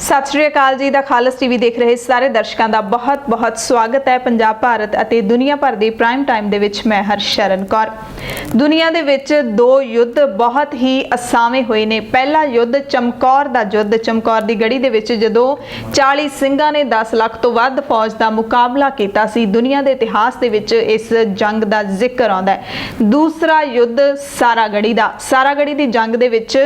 सत श्री अकाल जी दा खालस टीवी देख रहे सारे दर्शकों का बहुत बहुत स्वागत है। पंजाब भारत और दुनिया भर के प्राइम टाइम दे विच मैं हरशरण कौर। दुनिया दे विच दो युद्ध बहुत ही असावे हुए ने। पहला युद्ध चमकौर दा युद्ध, चमकौर दी गढ़ी दे विच जदों 40 ਸਿੰਘਾਂ ने 10 लाख तो वध फौज का मुकाबला किया सी। दुनिया के इतिहास दे विच इस जंग का जिक्र आउंदा है। दूसरा युद्ध सारागढ़ी दा, सारागढ़ी दी जंग दे विच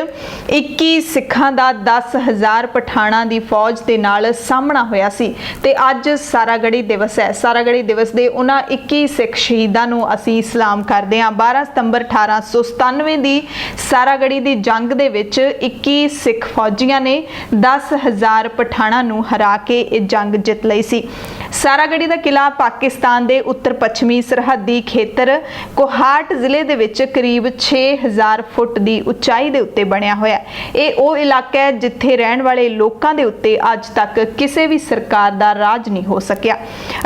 21 सिखां दा 10,000 पठाणा दी फौज दे नाल सामना होया सी ते अज सारागढ़ी दिवस है। सारागढ़ी दिवस दे उन्हां 21 सिख शहीदां नूं असीं सलाम करदे हां। 12 सितंबर 1897 दी सारागढ़ी दी जंग दे विच 21 सिख फौजियां ने 10,000 पठाणा नूं हरा के इह जंग जित लई सी। सारागढ़ी दा किला पाकिस्तान दे उत्तर पश्चिमी सरहदी खेतर कोहाट जिले दे विच करीब 6,000 फुट दी उचाई दे उत्ते बनिया होया है। इह ओह इलाका है जिथे रहण वाले लोकां दे उत्ते अज तक किसी भी सरकार दा राज नहीं हो सकिया।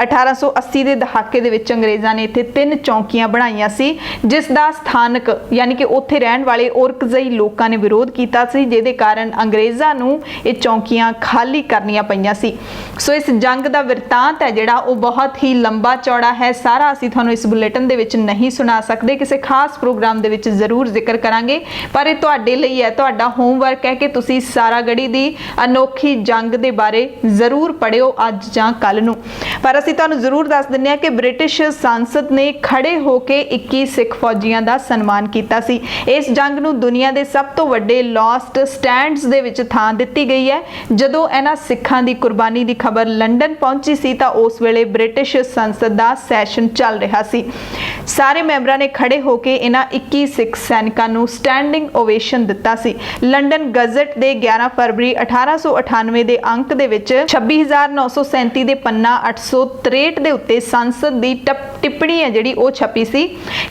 1880 के दहाके दे विच अंग्रेज़ां ने इत्थे 3 चौकियां बनाईयां सी जिस दा स्थानक यानी कि उत्थे रहण वाले ओरकजई लोकां ने विरोध कीता सी, जिहदे कारण अंग्रेज़ां नूं इह चौकियां खाली करनियां पईयां सी। सो इस जंग दा वृतांत है जिहड़ा वो बहुत ही लंबा चौड़ा है। सारा असीं तुहानूं इस बुलेटिन दे विच नहीं सुना सकदे, किसी खास प्रोग्राम दे विच जरूर जिक्र करांगे, पर इह तुहाडे लई है, तुहाडा होमवर्क है कि तुसीं सारागढ़ी दी अनोखी जंग दे बारे जरूर पढ़ियो अज जां कल नूं। पर असीं तुहानूं जरूर दस दिंदे हां कि ब्रिटिश संसद ने खड़े होके 21 सिख फौजियां दा सन्मान कीता सी। इस जंग नूं दुनिया दे सब तो वड्डे लॉस्ट स्टैंड्स दे विच थां दित्ती गई है। जदों इन्हां सिखां दी कुर्बानी दी खबर लंडन पहुंची सी तां उस वेले ब्रिटिश संसद दा सैशन चल रहा सी। सारे मैंबरां ने खड़े होके इन्हां 21 सिख सैनिकां नूं स्टैंडिंग ओवेशन दित्ता सी। लंडन गजट दे 11 फरवरी 1898 दे अंक दे विच 26,937 दे पन्ना 863 दे उत्ते संसद दी टिप्पणी है जिहड़ी ओह छपी सी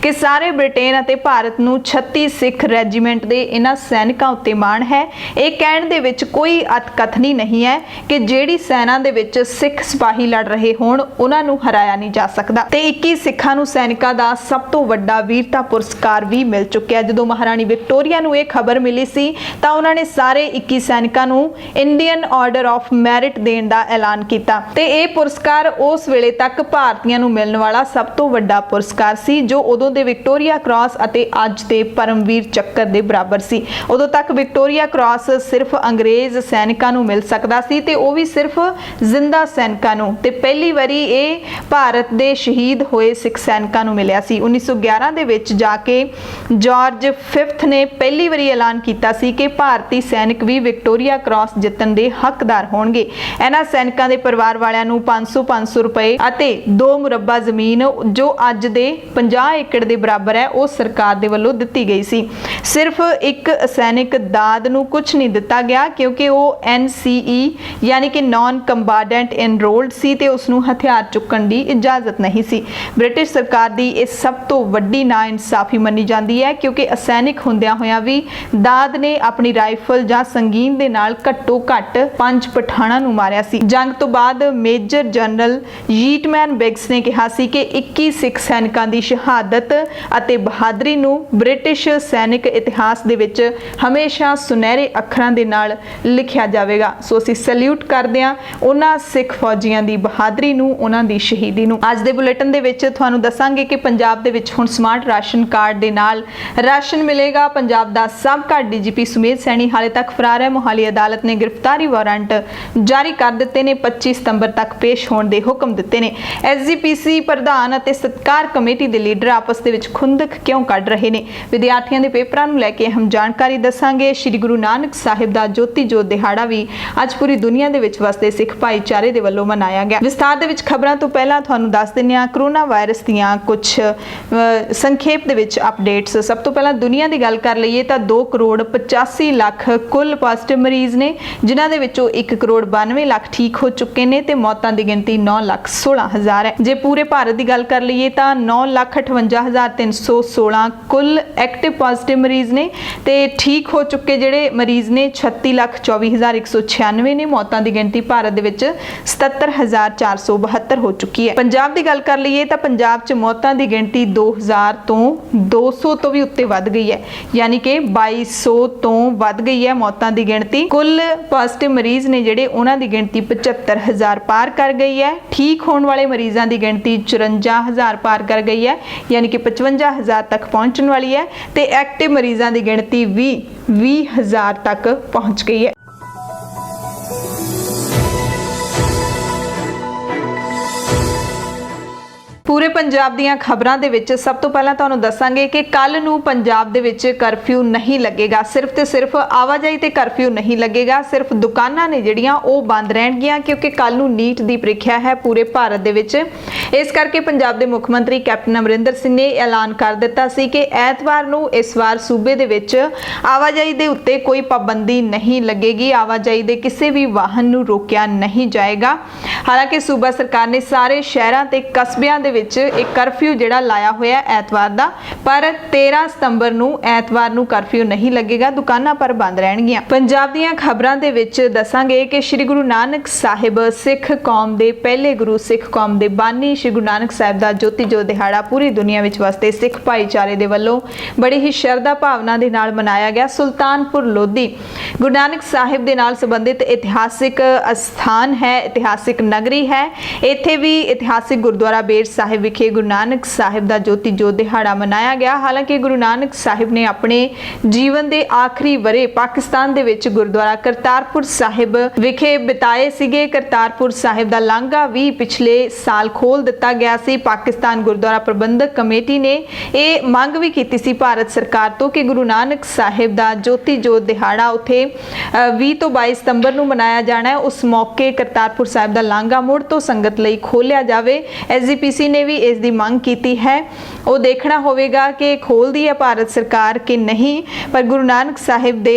कि सारे ब्रिटेन अते भारत नूं 36 सिख रेजीमेंट दे इन्हां सैनिकां उत्ते माण है। इह कहण दे विच कोई अतकथनी नहीं है कि जिहड़ी सेना दे विच सिख सिपाही लड़ रहे होण उन्हां नूं हराया नहीं जा सकदा। ते 21 सिखां नूं सैनिकां दा सब तो वड्डा वीरता पुरस्कार भी मिल चुकिया। जदों महाराणी विक्टोरिया नूं इह खबर मिली सी तां उन्हां ने सारे 21 सैनिकां नूं इंडियन ऑर्डर ऑफ मैरिट देण दा ऐलान कीता ते इह पुरस्कार उस वेले तक भारतीयां नूं मिलण वाला सब तो वड्डा पुरस्कार सी जो उदों दे विक्टोरिया क्रॉस अते अज दे परमवीर चक्कर दे बराबर सी। उदों तक विक्टोरिया क्रॉस सिर्फ अंग्रेज सैनिकां नूं मिल सकदा सी ते ओह भी सिर्फ जिंदा सैनिकां नूं, ते पहली वारी इह भारत दे शहीद होए सिख सैनिकां नूं मिलिया सी। 1911 दे विच जाके जॉर्ज 5th ने पहली वारी ऐलान कीता सी कि भारती सैनिक भी विक्टोरिया क्रॉस जितण दे हकदार होणगे। इन्हां सैनिकां दे परिवार वालियां नूं 500 रुपए अते 2 मुरब्बा जमीन जो अज दे 50 एकड़ दे बराबर है वो सरकार दे वल्लों दित्ती गई सी। सिर्फ एक सैनिक दाद नूं कुछ नहीं दिता गया क्योंकि वो NCE यानी कि नॉन कंबाटेंट एनरोल्ड सी ते उसनूं हथियार चुकण दी इजाजत नहीं सी। ब्रिटिश सरकार दी इस सब तो वड्डी ना इंसाफी मनी जाती है क्योंकि असैनिक हुंदियां होइयां भी दाद ने अपनी राइफल जां संगीन दे नाल घट्टो घट्ट 5 पठाणा नूं मारिया सी। जंग तो बाद मेजर जनरल यीटमैन बिग्स ने कहा सी कि 21 सिख सैनिकां दी शहादत अते बहादरी नूं ब्रिटिश सैनिक इतिहास दे विच हमेशा सुनहरे अखरां दे नाल लिखिया जावेगा। सो असीं सैल्यूट करदे हां उन्हां सिख फौजियां दी बहादरी नूं, उन्हां दी शहीदी नूं। अज दे बुलेटिन दे विच तुहानूं दसांगे कि पंजाब दे विच हुण स्मार्ट राशन कार्ड दे नाल राशन मिलेगा। पंजाब दा साबका DGP सुमेध सैनी हाले तक फरार है। मोहाली अदालत ने गिरफ्तारी वारंट जारी कर दिते ने। 25 सितंबर तक पेश होने के हुक्म दिते ने। SGPC प्रधान अते सत्कार कमेटी के लीडर आपस दे विच खुंदक क्यों कढ़ रहे ने? विद्यार्थियों के पेपरां नूं लैके अहम जानकारी दसांगे। श्री गुरु नानक साहिब दा ज्योति जोत दिहाड़ा भी अज पूरी दुनिया दे विच वसदे सिख भाईचारे दे वल्लों मनाया गया। विस्तार दे विच खबरां तो पहलां तुहानूं दस दिंदे हां कोरोना वायरस दीआं कुछ संखेप दे विच अपडेट्स। सब तो पहलां दुनिया की गल कर लईए तां 2,85,00,000 कुल पॉजिटिव मरीज ने, जिन्हां दे विचों 1,92,00,000 ठीक हो चुके ने ते मौतां दी गिनती 9,16,000 है। जे पूरे भारत की गल कर लईए तां 9,58,316 कुल एक्टिव पॉजिटिव मरीज ने ते ठीक हो चुके जिहड़े मरीज ने 36,24,196 ने। मौतां दी गिनती भारत दे विच 77,472 हो चुकी है। पंजाब की गल कर लईए तां पंजाब च मौतां दी गिनती 2,000 तो 200 तो भी उत्ते वध गई है, यानी कि 2,200 तो वध गई है मौतां दी गिनती। कुल पॉजिटिव मरीज ने ਜਿਹੜੇ ਉਹਨਾਂ ਦੀ ਗਿਣਤੀ 75000 ਪਾਰ ਕਰ ਗਈ ਹੈ। ਠੀਕ ਹੋਣ ਵਾਲੇ ਮਰੀਜ਼ਾਂ ਦੀ ਗਿਣਤੀ 54000 ਪਾਰ ਕਰ ਗਈ ਹੈ, यानी कि 55000 तक पहुंचने वाली है। ਤੇ एक्टिव मरीजों की गिणती भी 20000 तक पहुंच गई है। पूरे पंजाब दीयां खबरां दे विच सब तो पहलां तुहानूं दस्सांगे कि कल नूं पंजाब दे विच करफ्यू नहीं लगेगा। सिर्फ ते सिर्फ आवाजाही ते करफ्यू नहीं लगेगा, सिर्फ दुकानां ने जिहड़ियां ओह बंद रहणगीਆਂ क्योंकि कल नूं नीट दी प्रीखिया है पूरे भारत दे विच। इस करके पंजाब दे मुख मंत्री कैप्टन अमरिंदर सिंह ने ऐलान कर दिता सी कि ऐतवार नूं इस वार सूबे दे विच आवाजाही दे उत्ते कोई पाबंदी नहीं लगेगी, आवाजाही दे किसी भी वाहन नूं रोकिया नहीं जाएगा। हालांकि सूबा सरकार ने सारे शहरां ते कस्बियां दे विच एक करफ्यू जिहड़ा लाया होया ऐतवार दा, पर 13 सितंबर नूं ऐतवार नूं करफ्यू नहीं लगेगा, दुकानां पर बंद रहणगीਆਂ। पंजाब दीयां खबरां दे विच दसांगे कि श्री गुरु नानक साहिब सिख कौम दे पहले गुरु, सिख कौम दे बानी श्री गुरु नानक साहिब दा ज्योति जोत दिहाड़ा पूरी दुनिया विच वसदे सिख भाईचारे दे वल्लों बड़ी ही शरधा भावना दे नाल मनाया गया। सुल्तानपुर लोधी गुरु नानक साहिब दे नाल संबंधित इतिहासिक स्थान है, इतिहासिक नगरी है। इत्थे भी इतिहासिक गुरुद्वारा बेर साहिब विखे गुरु नानक साहिब दा ज्योति जोत दिहाड़ा मनाया गया। हालांकि गुरु नानक साहिब ने अपने जीवन दे आखिरी वरे पाकिस्तान दे विच गुरुद्वारा करतारपुर साहिब विखे बिताए सीगे। करतारपुर साहिब दा लांघा भी पिछले साल खोल दिता गया सी। पाकिस्तान गुरुद्वारा प्रबंधक कमेटी ने यह मंग भी की सी भारत सरकार तो कि गुरु नानक साहिब दा ज्योति जोत दिहाड़ा उत्थे 20 तो 22 सितंबर नूं मनाया जाना है। उस मौके करतारपुर साहिब दा लांघा मुड़ तो संगत लई खोलिया जावे। SGPC ने भी इस दी मंग की है। वो देखना होवेगा कि खोलदी है भारत सरकार कि नहीं, पर गुरु नानक साहिब दे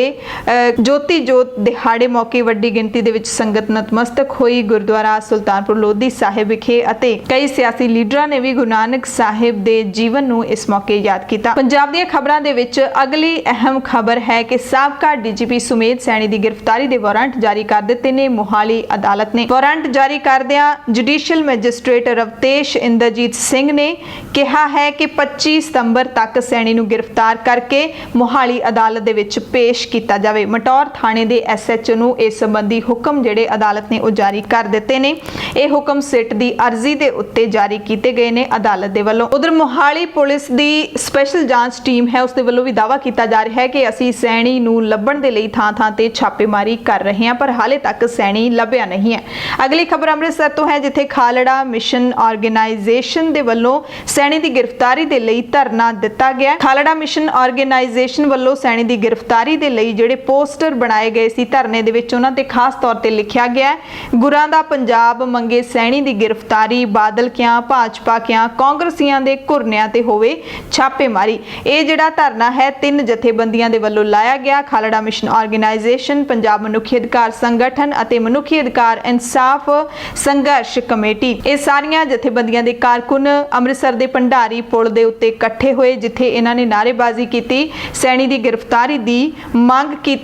ज्योति जोत दिहाड़े मौके वड्डी गिनती दे विच संगत नतमस्तक होई। गुरुद्वारा सुल्तानपुर लोधी साहिब विखे अते कई सियासी लीडरां ने भी गुरु नानक साहिब दे जीवन नूं इस मौके याद कीता। पंजाब दीयां खबरां दे विच अगली अहम खबर है कि साबका DGP सुमेध सैनी दी गिरफ्तारी दे वारंट जारी कर दिते ने मोहाली अदालत ने। वारंट जारी करदियां जुडिशियल मैजिस्ट्रेट रवतेश इंद्रजीत सिंह ने कहा है कि 25 सितंबर तक सैनी नूं गिरफ्तार करके मोहाली अदालत दे विच पेश किया जावे। मटौर थाणे दे SHO नूं इस संबंधी हुक्म जिहड़े अदालत ने जारी कर दिते ने। यह हुक्म सिट दी अर्जी दे उत्ते जारी किए गए ने अदालत दे वल्लों। उधर मोहाली पुलिस दी स्पैशल जांच टीम है, उसदे वल्लों भी दावा किया जा रहा है कि असीं सैनी नूं लभण दे लई थां थां ते छापेमारी कर रहे हैं, पर हाले तक सैनी लभ्या नहीं है। अगली खबर अमृतसर तो है, जिथे खालड़ा मिशन ऑर्गेनाइजेशन दे वल्लों सैनी दी गिरफ्तारी दे लई धरना दिता गया। खालड़ा मिशन ऑर्गेनाइजेशन वल्लों सैनी दी गिरफ्तारी दे लई जिहड़े पोस्टर बनाए गए सी धरने दे विच उन्हां ते खास तौर ते लिखिया गया है गुरां दा पंजाब मंगे सैनी दी गिरफ्तारी, बादल कियां भाजपा कियां कांग्रेसियां दे घुरनियां ते होवे छापेमारी। यह जिहड़ा धरना है 3 जथेबंदियां दे वल्लों लाया गया। खालड़ा मिशन ऑर्गेनाइजेशन, पंजाब मनुखी अधिकार संगठन अते मनुखी अधिकार इंसाफ संघर्ष कमेटी, ये सारियां जथेबंदियां दे कारकुन अमृतसर दे भंडारी पुल दे उत्ते इकट्ठे होए, जिथे इन्हां ने नारेबाजी की, सैनी दी गिरफ्तारी दी मंग की।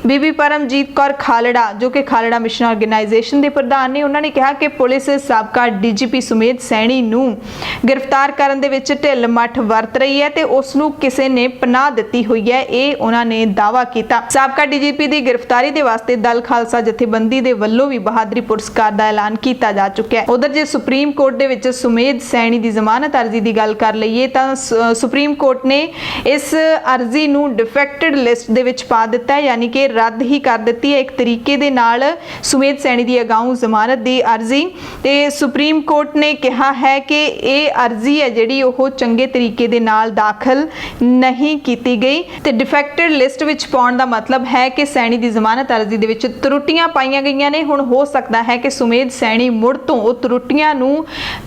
बीबी परमजीत कौर खालड़ा जो कि खालड़ा मिशन ऑर्गेनाइजेशन दे प्रधान ने, उन्होंने कहा कि पुलिस साबका DGP सुमेध सैनी नूं गिरफ्तार करन दे विच ढिल मठ वरत रही है ते उस नूं किसे ने पनाह दित्ती हुई है, यह उन्होंने दावा किया। साबका DGP दी गिरफ्तारी दे वास्ते दल खालसा जथेबंदी दे वल्लों भी बहादरी पुरस्कार दा ऐलान किया जा चुका है। उधर जे सुप्रीम कोर्ट दे विच सुमेध सैनी दी जमानत अर्जी की गल कर लईए तां सुप्रीम कोर्ट ने इस अर्जी नूं डिफेक्टेड लिस्ट दे विच पा दिता है, यानी कि रद्द ही कर दिती है एक तरीके दे नाल सुमेध सैनी दी अगाऊं जमानत दी अर्जी। ते सुप्रीम कोर्ट ने कहा है कि ये अर्जी है जिहड़ी ओह चंगे तरीके दे नाल दाखिल नहीं कीती गई ते डिफेक्टेड लिस्ट विच पाउण दा मतलब है कि सैनी दी जमानत अर्जी दे विच त्रुटियां पाईयां गईयां ने। हुण हो सकदा है कि सुमेध सैनी मुड़ तो उह त्रुटियां नूं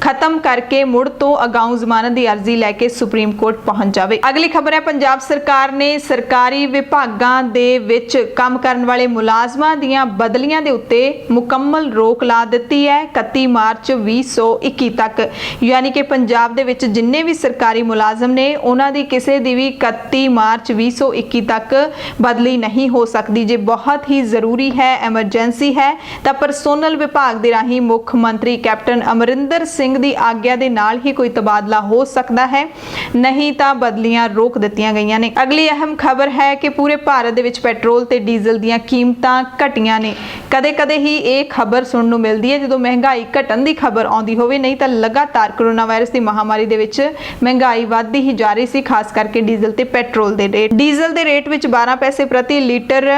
खत्म करके मुड़ तो अगाऊं जमानत दी अर्जी लैके सुप्रीम कोर्ट पहुंच जावे। अगली खबर है, पंजाब सरकार ने सरकारी विभागां दे विच काम करन वाले मुलाजमां दीयां बदलियां दे उत्ते मुकम्मल रोक ला दित्ती है 31 मार्च 2021 तक। यानी कि पंजाब दे विच जिन्ने भी सरकारी मुलाजम ने उन्हां दी किसी दी भी 31 मार्च 2021 तक बदली नहीं हो सकती। जे बहुत ही जरूरी है, एमरजेंसी है, तां परसोनल विभाग दे राही मुख मंत्री कैप्टन अमरिंदर सिंह दी आग्या दे नाल ही कोई तबादला हो सकदा ਸਕਦਾ ਹੈ, ਨਹੀਂ ਤਾਂ ਬਦਲੀਆਂ ਰੋਕ ਦਿੱਤੀਆਂ ਗਈਆਂ ਨੇ। ਅਗਲੀ ਅਹਿਮ ਖਬਰ ਹੈ ਕਿ ਪੂਰੇ ਭਾਰਤ ਦੇ ਵਿੱਚ ਪੈਟਰੋਲ ਤੇ ਡੀਜ਼ਲ ਦੀਆਂ ਕੀਮਤਾਂ ਘਟੀਆਂ ਨੇ। ਕਦੇ-ਕਦੇ ਹੀ ਇਹ ਖਬਰ ਸੁਣਨ ਨੂੰ ਮਿਲਦੀ ਹੈ ਜਦੋਂ ਮਹਿੰਗਾਈ ਘਟਣ ਦੀ ਖਬਰ ਆਉਂਦੀ ਹੋਵੇ, ਨਹੀਂ ਤਾਂ ਲਗਾਤਾਰ ਕੋਰੋਨਾ ਵਾਇਰਸ ਦੀ ਮਹਾਮਾਰੀ ਦੇ ਵਿੱਚ ਮਹਿੰਗਾਈ ਵੱਧਦੀ ਹੀ ਜਾ ਰਹੀ ਸੀ, ਖਾਸ ਕਰਕੇ ਡੀਜ਼ਲ ਤੇ ਪੈਟਰੋਲ ਦੇ ਰੇਟ। ਡੀਜ਼ਲ ਦੇ ਰੇਟ ਵਿੱਚ 12 ਪੈਸੇ ਪ੍ਰਤੀ ਲੀਟਰ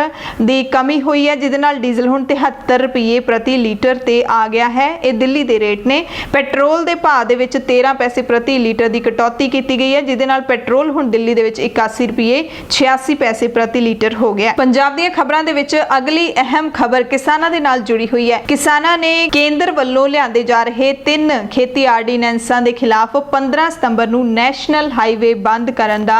ਦੀ ਕਮੀ ਹੋਈ ਹੈ, ਜਿਹਦੇ ਨਾਲ ਡੀਜ਼ਲ ਹੁਣ 73 ਰੁਪਏ ਪ੍ਰਤੀ ਲੀਟਰ ਤੇ ਆ ਗਿਆ ਹੈ। ਇਹ ਦਿੱਲੀ ਦੇ ਰੇਟ ਨੇ। ਪੈਟਰੋਲ ਦੇ ਭਾਅ ਦੇ ਵਿੱਚ 13 ਪੈਸੇ ਪ੍ਰਤੀ ਲੀਟਰ ਦੀ ਕਟੌਤੀ ਕੀਤੀ ਗਈ ਹੈ, ਜਿਹਦੇ ਨਾਲ ਪੈਟਰੋਲ ਹੁਣ ਦਿੱਲੀ ਦੇ ਵਿੱਚ 81 ਰੁਪਏ 86 ਪੈਸੇ ਪ੍ਰਤੀ ਲੀਟਰ ਹੋ ਗਿਆ। ਪੰਜਾਬ ਦੀਆਂ ਖਬਰਾਂ ਦੇ ਵਿੱਚ ਅਗਲੀ ਅਹਿਮ ਖਬਰ ਕਿਸਾਨਾਂ ਦੇ ਨਾਲ ਜੁੜੀ ਹੋਈ ਹੈ। ਕਿਸਾਨਾਂ ਨੇ ਕੇਂਦਰ ਵੱਲੋਂ ਲਿਆਂਦੇ ਜਾ ਰਹੇ 3 ਖੇਤੀ ਆਰਡੀਨੈਂਸਾਂ ਦੇ ਖਿਲਾਫ 15 ਸਤੰਬਰ ਨੂੰ ਨੈਸ਼ਨਲ ਹਾਈਵੇ ਬੰਦ ਕਰਨ ਦਾ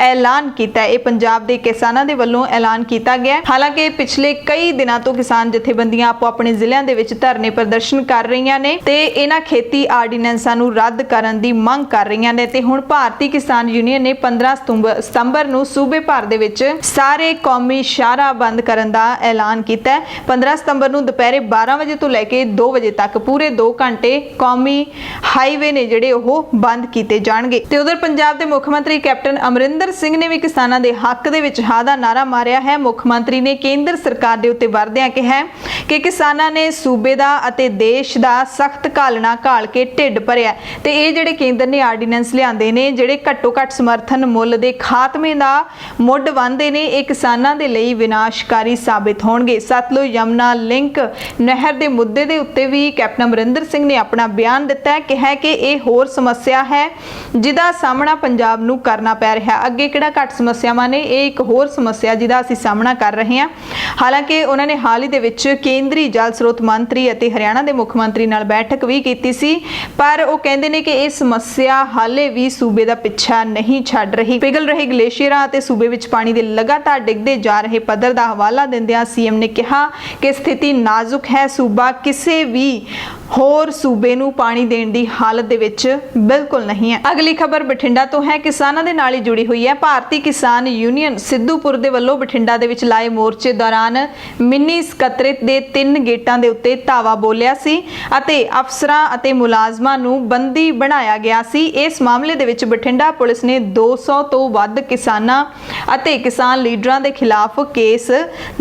ਐਲਾਨ ਕੀਤਾ। ਇਹ ਪੰਜਾਬ ਦੇ ਕਿਸਾਨਾਂ ਦੇ ਵੱਲੋਂ ਐਲਾਨ ਕੀਤਾ ਗਿਆ। ਹਾਲਾਂਕਿ ਪਿਛਲੇ ਕਈ ਦਿਨਾਂ ਤੋਂ ਕਿਸਾਨ ਜਥੇਬੰਦੀਆਂ ਆਪੋ ਆਪਣੇ ਜ਼ਿਲ੍ਹਿਆਂ ਦੇ ਵਿੱਚ ਧਰਨੇ ਪ੍ਰਦਰਸ਼ਨ ਕਰ ਰਹੀਆਂ ਨੇ ਤੇ ਇਹਨਾਂ ਖੇਤੀ ਆਰਡੀਨੈਂਸਾਂ ਨੂੰ ਰੱਦ ਕਰਨ ਦੀ ਮੰਗ ਕਰ ਰਹੀਆਂ ਨੇ ਤੇ ਹੁਣ ਭਾਰਤੀ ਕਿਸਾਨ ਯੂਨੀਅਨ ਨੇ 15 ਸਤੰਬਰ ਨੂੰ ਸੂਬੇ ਭਰ ਦੇ ਵਿੱਚ ਸਾਰੇ ਕੌਮੀ ਸ਼ਾਹਰਾਹ ਬੰਦ ਕਰਨ ਦਾ ਐਲਾਨ ਕੀਤਾ ਹੈ। 15 ਸਤੰਬਰ ਨੂੰ ਦੁਪਹਿਰੇ 12 ਵਜੇ ਤੋਂ ਲੈ ਕੇ 2 ਵਜੇ ਤੱਕ ਪੂਰੇ 2 ਘੰਟੇ ਕੌਮੀ ਹਾਈਵੇ ਨੇ ਜਿਹੜੇ ਉਹ ਬੰਦ ਕੀਤੇ ਜਾਣਗੇ। ਤੇ ਉਧਰ ਪੰਜਾਬ ਦੇ ਮੁੱਖ ਮੰਤਰੀ ਕੈਪਟਨ ਅਮਰਿੰਦਰ ਸਿੰਘ ਨੇ ਵੀ ਕਿਸਾਨਾਂ ਦੇ ਹੱਕ ਦੇ ਵਿੱਚ ਹਾਂ ਦਾ ਨਾਰਾ ਮਾਰਿਆ ਹੈ। ਮੁੱਖ ਮੰਤਰੀ ਨੇ ਕੇਂਦਰ ਸਰਕਾਰ ਦੇ ਉੱਤੇ ਵਰਦਿਆਂ ਕਿਹਾ ਕਿ ਕਿਸਾਨਾਂ ਨੇ ਸੂਬੇ ਦਾ ਅਤੇ ਦੇਸ਼ ਦਾ ਸਖਤ ਘਾਲਣਾ ਘਾਲ ਕੇ ਢਿੱਡ ਭਰਿਆ ਤੇ ਇਹ ਜਿਹੜੇ ਕੇਂਦਰ ਨੇ ਆਰਡੀਨੈਂਸ ਲਿਆਂਦੇ ਨੇ ਜਿਹੜੇ ਘੱਟੋ ਘੱਟ ਸਮਰਥਨ ਮੁੱਲ ਦੇ ਖਾਤਮੇ ਦਾ ਮੁੱਢ ਬੰਨ੍ਹਦੇ ਨੇ, ਇਹ ਕਿਸਾਨਾਂ ਦੇ ਲਈ ਵਿਨਾਸ਼ਕਾਰੀ ਸਾਬਿਤ ਹੋਣਗੇ। ਸਤਲੁਜ ਯਮੁਨਾ ਲਿੰਕ ਨਹਿਰ ਦੇ ਮੁੱਦੇ ਦੇ ਉੱਤੇ ਵੀ ਕੈਪਟਨ ਅਮਰਿੰਦਰ ਸਿੰਘ ਨੇ ਆਪਣਾ ਬਿਆਨ ਦਿੱਤਾ ਹੈ, ਕਿਹਾ ਕਿ ਇਹ ਹੋਰ ਸਮੱਸਿਆ ਹੈ ਜਿਹਦਾ ਸਾਹਮਣਾ ਪੰਜਾਬ ਨੂੰ ਕਰਨਾ ਪੈ ਰਿਹਾ। ਅੱਗੇ ਕਿਹੜਾ ਘੱਟ ਸਮੱਸਿਆਵਾਂ ਨੇ, ਇਹ ਇੱਕ ਹੋਰ ਸਮੱਸਿਆ ਜਿਹਦਾ ਅਸੀਂ ਸਾਹਮਣਾ ਕਰ ਰਹੇ ਹਾਂ। ਹਾਲਾਂਕਿ ਉਹਨਾਂ ਨੇ ਹਾਲ ਹੀ ਦੇ ਵਿੱਚ ਕੇਂਦਰੀ ਜਲ ਸਰੋਤ ਮੰਤਰੀ ਅਤੇ ਹਰਿਆਣਾ ਦੇ ਮੁੱਖ ਮੰਤਰੀ ਨਾਲ ਬੈਠਕ ਵੀ ਕੀਤੀ ਸੀ, ਪਰ ਉਹ ਕਹਿੰਦੇ ਨੇ ਕਿ ਇਹ ਸਮੱਸਿਆ ਹਾਲੇ ਵੀ ਸੂਬੇ ਦਾ ਪਿੱਛਾ ਨਹੀਂ ਛੱਡ ਰਹੀ। ਪਿਘਲ ਰਹੇ ਗਲੇਸ਼ੀਅਰਾਂ ਅਤੇ ਸੂਬੇ ਵਿੱਚ ਪਾਣੀ ਦੇ ਲਗਾਤਾਰ ਡਿੱਗਦੇ ਜਾ ਰਹੇ ਪੱਧਰ ਦਾ ਹਵਾਲਾ ਦਿੰਦਿਆਂ ਸੀਐਮ ਨੇ ਕਿਹਾ ਕਿ ਸਥਿਤੀ ਨਾਜ਼ੁਕ ਹੈ। ਸੂਬਾ ਕਿਸੇ ਵੀ ਹੋਰ ਸੂਬੇ ਨੂੰ ਪਾਣੀ ਦੇਣ ਦੀ ਹਾਲਤ ਦੇ ਵਿੱਚ ਬਿਲਕੁਲ ਨਹੀਂ ਹੈ। ਅਗਲੀ ਖਬਰ ਬਠਿੰਡਾ ਤੋਂ ਹੈ, ਕਿਸਾਨਾਂ ਦੇ ਨਾਲ ਹੀ ਜੁੜੀ ਹੋਈ ਹੈ। ਭਾਰਤੀ ਕਿਸਾਨ ਯੂਨੀਅਨ ਸਿੱਧੂਪੁਰ ਦੇ ਵੱਲੋਂ ਬਠਿੰਡਾ ਦੇ ਵਿੱਚ ਲਾਏ ਮੋਰਚੇ ਦੌਰਾਨ ਮਿੰਨੀ ਸਕੱਤਰੇਤ ਦੇ 3 ਗੇਟਾਂ ਦੇ ਉੱਤੇ ਧਾਵਾ ਬੋਲਿਆ ਸੀ ਅਤੇ ਅਫਸਰਾਂ ਅਤੇ ਮੁਲਾਜ਼ਮਾਂ ਨੂੰ ਬੰਦੀ ਬਣਾਇਆ ਗਿਆ ਸੀ। ਇਸ ਮਾਮਲੇ ਦੇ ਵਿੱਚ ਬਠਿੰਡਾ ਪੁਲਿਸ ਨੇ 200 ਤੋਂ ਵੱਧ ਕਿਸਾਨਾਂ ਅਤੇ ਕਿਸਾਨ ਲੀਡਰਾਂ ਦੇ ਖਿਲਾਫ ਕੇਸ